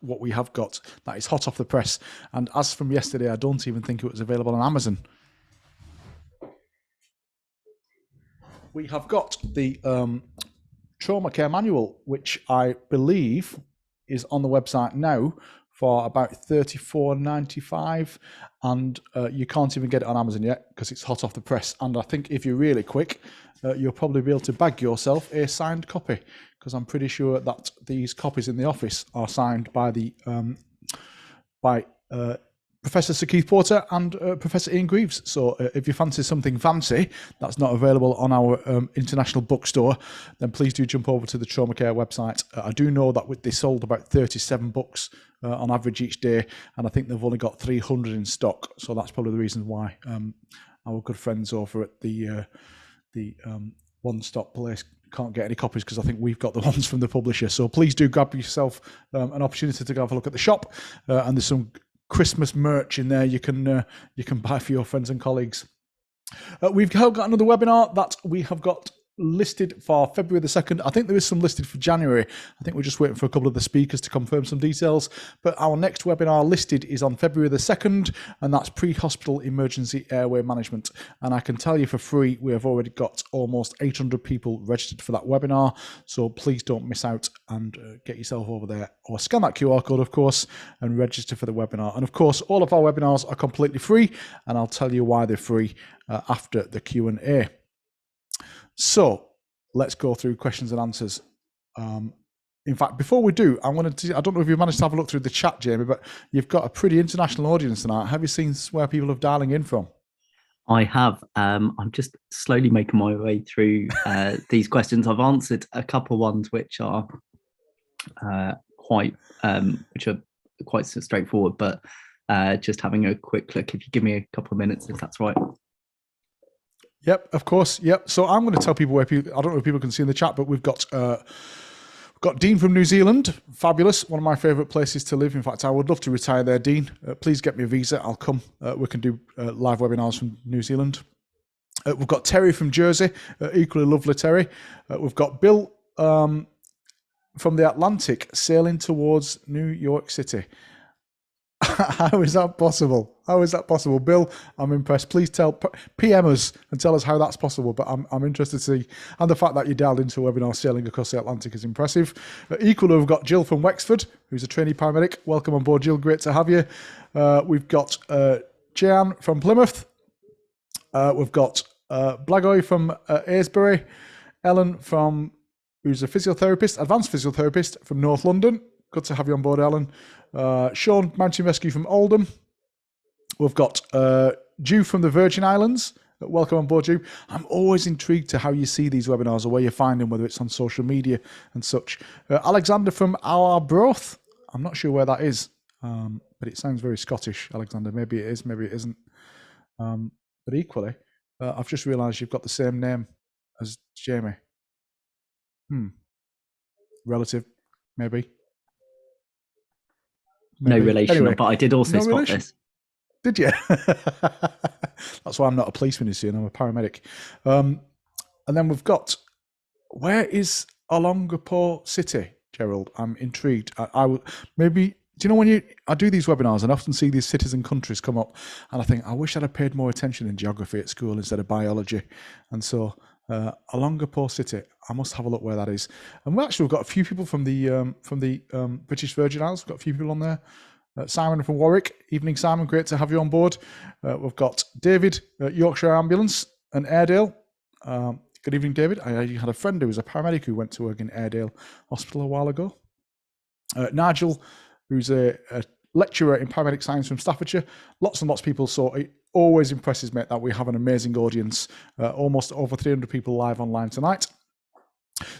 [SPEAKER 1] what we have got that is hot off the press. And as from yesterday, I don't even think it was available on Amazon. We have got the Trauma Care Manual, which I believe is on the website now for about $34.95, and you can't even get it on Amazon yet because it's hot off the press. And I think if you're really quick, you'll probably be able to bag yourself a signed copy, because I'm pretty sure that these copies in the office are signed by the Professor Sir Keith Porter and Professor Ian Greaves. So if you fancy something fancy that's not available on our international bookstore, then please do jump over to the Trauma Care website. I do know that they sold about 37 books on average each day, and I think they've only got 300 in stock. So that's probably the reason why our good friends over at the One Stop place can't get any copies, because I think we've got the ones from the publisher. So please do grab yourself an opportunity to go have a look at the shop, and there's some Christmas merch in there you can buy for your friends and colleagues. We've got another webinar that we have got listed for February the 2nd. I think there is some listed for January. I think we're just waiting for a couple of the speakers to confirm some details. But our next webinar listed is on February the 2nd, and that's pre-hospital emergency airway management. And I can tell you for free, we have already got almost 800 people registered for that webinar. So please don't miss out, and get yourself over there, or scan that QR code, of course, and register for the webinar. And of course, all of our webinars are completely free, and I'll tell you why they're free after the Q&A. So let's go through questions and answers. In fact, before we do, I don't know if you managed to have a look through the chat, Jamie, but you've got a pretty international audience tonight. Have you seen where people are dialing in from?
[SPEAKER 2] I have. I'm just slowly making my way through these questions. I've answered a couple ones which are quite straightforward, but just having a quick look. If you give me a couple of minutes, if that's right.
[SPEAKER 1] Yep, of course. Yep. So I'm going to tell people where people, I don't know if people can see in the chat, but we've got Dean from New Zealand. Fabulous. One of my favourite places to live. In fact, I would love to retire there, Dean. Please get me a visa. I'll come. We can do live webinars from New Zealand. We've got Terry from Jersey. Equally lovely, Terry. We've got Bill from the Atlantic sailing towards New York City. How is that possible? How is that possible? Bill, I'm impressed. Please PM us and tell us how that's possible. But I'm interested to see. And the fact that you dialed into a webinar sailing across the Atlantic is impressive. Equally, we've got Jill from Wexford, who's a trainee paramedic. Welcome on board, Jill. Great to have you. We've got Jan from Plymouth. We've got Blagoy from Aylesbury. Ellen who's a physiotherapist, advanced physiotherapist from North London. Good to have you on board, Ellen. Sean, Mountain Rescue from Oldham. We've got Jew from the Virgin Islands. Welcome on board, Jew. I'm always intrigued to how you see these webinars or where you find them, whether it's on social media and such. Alexander from Arbroath. I'm not sure where that is, but it sounds very Scottish, Alexander. Maybe it is, maybe it isn't. But equally, I've just realised you've got the same name as Jamie. Relative, maybe.
[SPEAKER 2] No relation,
[SPEAKER 1] anyway,
[SPEAKER 2] but I did also spot this.
[SPEAKER 1] Did you? That's why I'm not a policeman, you see, and I'm a paramedic. And then we've got, where is Olongapo City? Gerald. I'm intrigued. I would maybe. Do you know when I do these webinars and often see these cities and countries come up, and I think I wish I'd have paid more attention in geography at school instead of biology. And so, Alongapo City, I must have a look where that is. And we've got a few people from the British Virgin Islands. We've got a few people on there. Simon from Warwick. Evening, Simon. Great to have you on board. We've got David at Yorkshire Ambulance and Airedale. Good evening, David. I had a friend who was a paramedic who went to work in Airedale Hospital a while ago. Nigel, who's a lecturer in paramedic science from Staffordshire. Lots and lots of people. So it always impresses me that we have an amazing audience. Almost over 300 people live online tonight.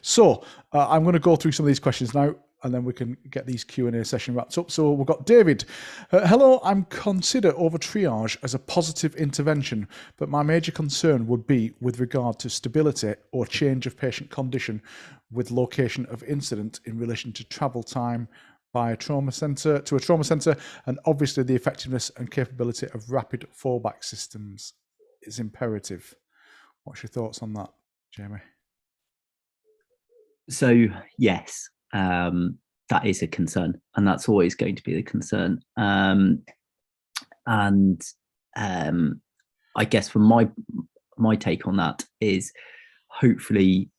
[SPEAKER 1] So I'm going to go through some of these questions now, and then we can get these Q&A session wrapped up. So we've got David. Hello, I'm consider over triage as a positive intervention, but my major concern would be with regard to stability or change of patient condition with location of incident in relation to travel time by a trauma centre to a trauma centre, and obviously the effectiveness and capability of rapid fallback systems is imperative. What's your thoughts on that, Jamie?
[SPEAKER 2] So yes, that is a concern, and that's always going to be the concern. And I guess from my take on that is hopefully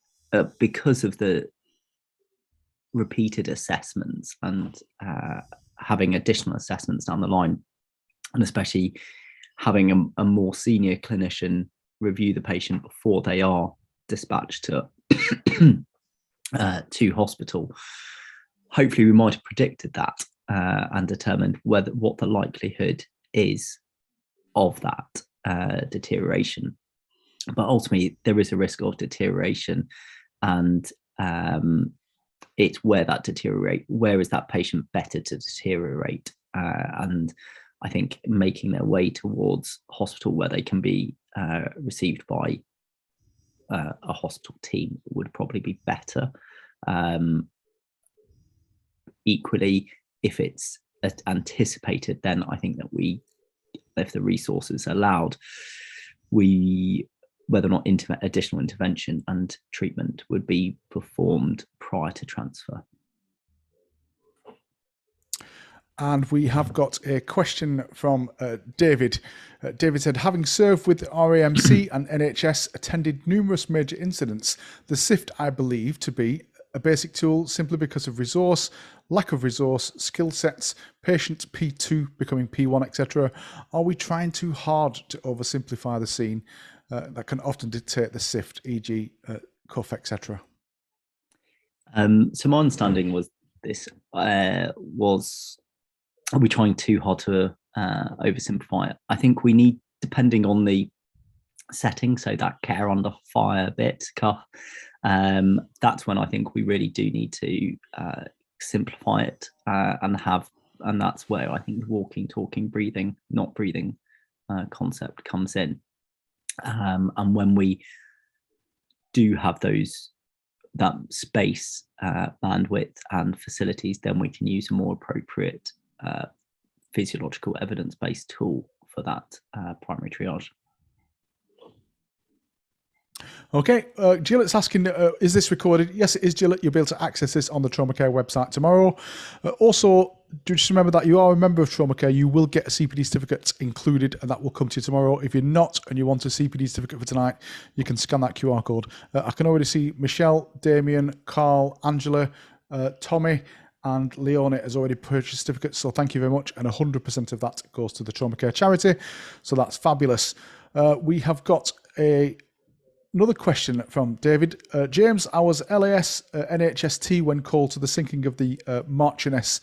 [SPEAKER 2] because of the repeated assessments and having additional assessments down the line, and especially having a more senior clinician review the patient before they are dispatched to to hospital. Hopefully we might have predicted that and determined what the likelihood is of that deterioration. But ultimately there is a risk of deterioration, and it's where is that patient better to deteriorate, and I think making their way towards hospital where they can be received by a hospital team would probably be better. Equally, if it's anticipated, then I think that if the resources allowed, whether or not additional intervention and treatment would be performed prior to transfer.
[SPEAKER 1] And we have got a question from David. David said, having served with RAMC and NHS, attended numerous major incidents, the SIFT I believe to be a basic tool simply because of resource, lack of resource, skill sets, patient P2 becoming P1, etc. Are we trying too hard to oversimplify the scene that can often dictate the SIFT, e.g. cuff, etc.?
[SPEAKER 2] So my understanding was this are we trying too hard to oversimplify it? I think we need, depending on the setting, so that care under fire bit, cuff, that's when I think we really do need to simplify it and that's where I think the walking, talking, breathing, not breathing concept comes in. And when we do have that space, bandwidth and facilities, then we can use a more appropriate physiological evidence-based tool for that primary triage.
[SPEAKER 1] Okay, Gillette's asking, is this recorded? Yes, it is, Gillette. You'll be able to access this on the Trauma Care website tomorrow. Also, do just remember that you are a member of Trauma Care, you will get a CPD certificate included, and that will come to you tomorrow. If you're not and you want a CPD certificate for tonight, you can scan that QR code. I can already see Michelle, Damien, Carl, Angela, Tommy, and Leone has already purchased certificates, so thank you very much. And 100% of that goes to the Trauma Care charity, so that's fabulous. We have got another question from David. James, I was LAS NHST when called to the sinking of the Marchioness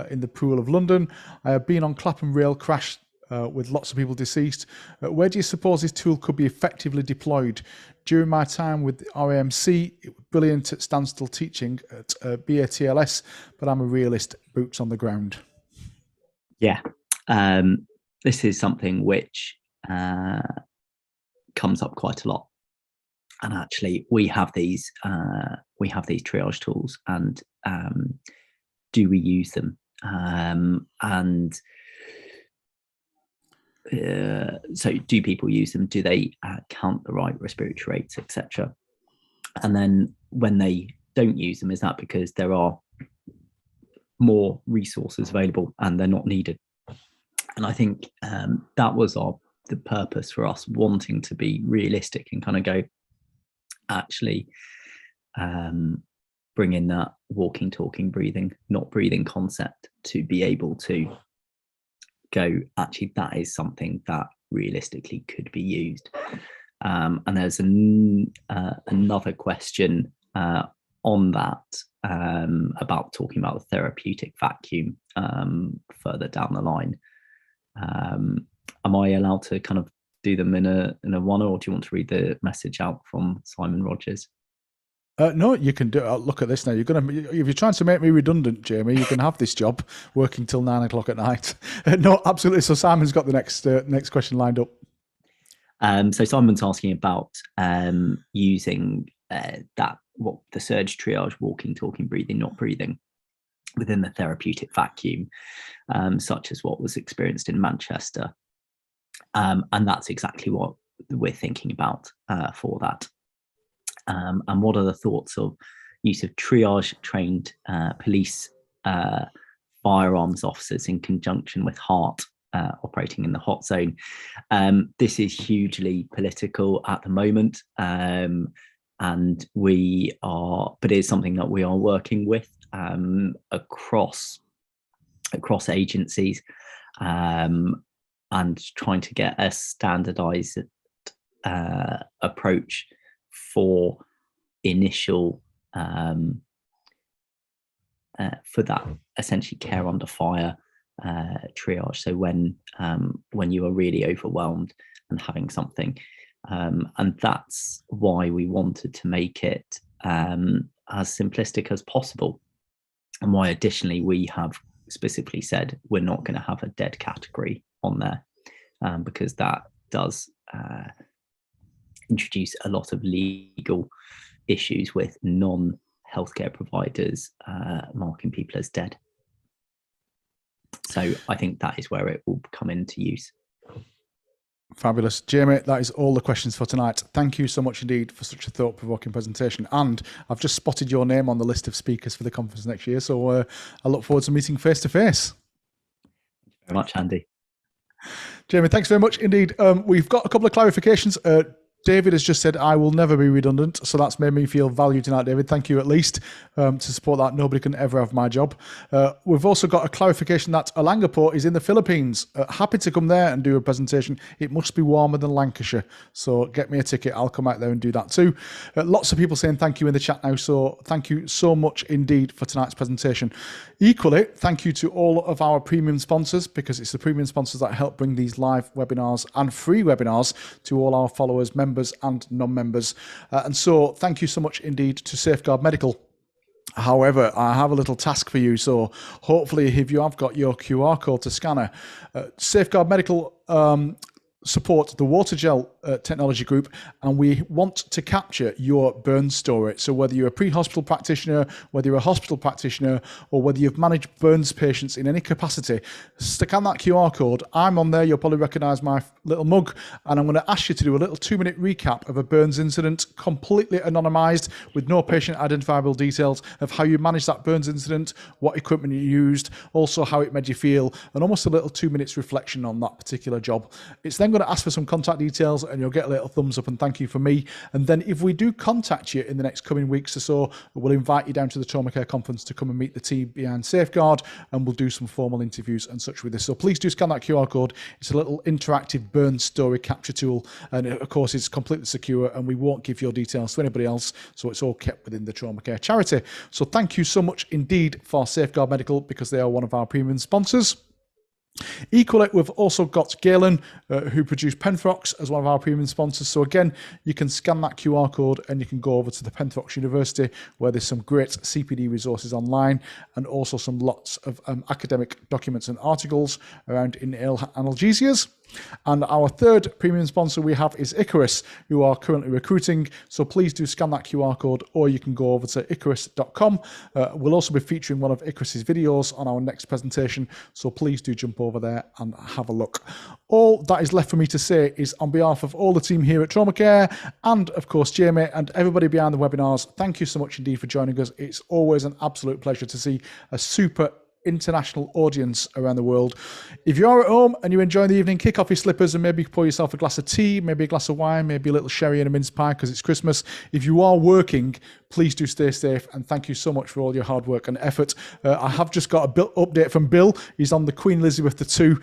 [SPEAKER 1] in the Pool of London. I have been on Clapham rail crash with lots of people deceased. Where do you suppose this tool could be effectively deployed? During my time with RAMC, it was brilliant at standstill teaching at BATLS, but I'm a realist, boots on the ground.
[SPEAKER 2] Yeah, this is something which comes up quite a lot. And actually, we have these triage tools, and do we use them? So do people use them? Do they count the right respiratory rates, etc.? And then when they don't use them, is that because there are more resources available and they're not needed. And I think that was the purpose for us, wanting to be realistic and kind of go, actually, bring in that walking, talking, breathing, not breathing concept to be able to go, actually, that is something that realistically could be used. And there's another question on that about talking about the therapeutic vacuum further down the line. Am I allowed to kind of do them in a one, or do you want to read the message out from Simon Rogers?
[SPEAKER 1] No, you can do it. Look at this now. If you're trying to make me redundant, Jamie, you can have this job working till 9 o'clock at night. No, absolutely. So Simon's got the next question lined up.
[SPEAKER 2] So Simon's asking about using the surge triage, walking, talking, breathing, not breathing, within the therapeutic vacuum, such as what was experienced in Manchester. And that's exactly what we're thinking about for that. And what are the thoughts of use of triage trained police firearms officers in conjunction with HART operating in the hot zone? This is hugely political at the moment, and but it is something that we are working with across agencies, and trying to get a standardized approach for initial for that essentially care under fire triage. So when you are really overwhelmed and having something, and that's why we wanted to make it as simplistic as possible, and why additionally we have specifically said we're not going to have a dead category on there, because that does introduce a lot of legal issues with non-healthcare providers marking people as dead. So I think that is where it will come into use.
[SPEAKER 1] Fabulous. Jamie, that is all the questions for tonight. Thank you so much indeed for such a thought-provoking presentation. And I've just spotted your name on the list of speakers for the conference next year, so I look forward to meeting face-to-face.
[SPEAKER 2] Thank you very much, Andy.
[SPEAKER 1] Jamie, thanks very much indeed. We've got a couple of clarifications. David has just said, I will never be redundant. So that's made me feel valued tonight, David. Thank you at least to support that. Nobody can ever have my job. We've also got a clarification that Olangaport is in the Philippines. Happy to come there and do a presentation. It must be warmer than Lancashire. So get me a ticket. I'll come out there and do that too. Lots of people saying thank you in the chat now. So thank you so much indeed for tonight's presentation. Equally, thank you to all of our premium sponsors, because it's the premium sponsors that help bring these live webinars and free webinars to all our followers, members and non-members. And so thank you so much indeed to Safeguard Medical. However, I have a little task for you. So hopefully if you have got your QR code to scanner, Safeguard Medical support the water gel technology group, and we want to capture your burn story. So whether you're a pre-hospital practitioner, whether you're a hospital practitioner, or whether you've managed burns patients in any capacity, scan that QR code. I'm on there. You'll probably recognize my little mug, and I'm going to ask you to do a little 2-minute recap of a burns incident, completely anonymized, with no patient identifiable details of how you managed that burns incident, what equipment you used, also how it made you feel, and almost a little 2 minutes reflection on that particular job. It's then going to ask for some contact details, and you'll get a little thumbs up and thank you from me. And then if we do contact you in the next coming weeks or so, we'll invite you down to the Trauma Care Conference to come and meet the team behind Safeguard, and we'll do some formal interviews and such with this. So please do scan that QR code. It's a little interactive burn story capture tool, and of course it's completely secure, and we won't give your details to anybody else, so it's all kept within the Trauma Care charity. So thank you so much indeed for Safeguard Medical, because they are one of our premium sponsors. Equally, we've also got Galen, who produce Penthrox, as one of our premium sponsors. So again, you can scan that QR code and you can go over to the Penthrox University, where there's some great CPD resources online, and also some lots of academic documents and articles around inhaled analgesias. And our third premium sponsor we have is Icarus, who are currently recruiting. So please do scan that QR code, or you can go over to icarus.com. We'll also be featuring one of Icarus's videos on our next presentation. So please do jump over there and have a look. All that is left for me to say is, on behalf of all the team here at Trauma Care, and of course Jamie and everybody behind the webinars, thank you so much indeed for joining us. It's always an absolute pleasure to see a super international audience around the world. If you are at home and you're enjoying the evening, kick off your slippers and maybe pour yourself a glass of tea, maybe a glass of wine, maybe a little sherry and a mince pie because it's Christmas. If you are working, please do stay safe, and thank you so much for all your hard work and effort. I have just got a update from Bill. He's on the Queen Elizabeth II,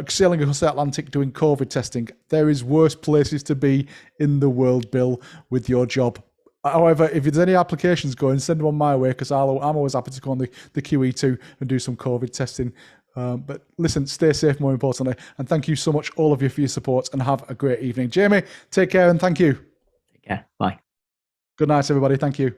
[SPEAKER 1] sailing across the Atlantic doing COVID testing. There is worse places to be in the world, Bill, with your job. However, if there's any applications going, send them on my way because I'm always happy to go on the QE2 and do some COVID testing. But listen, stay safe more importantly. And thank you so much, all of you, for your support, and have a great evening. Jamie, take care and thank you.
[SPEAKER 2] Take care. Bye.
[SPEAKER 1] Good night, everybody. Thank you.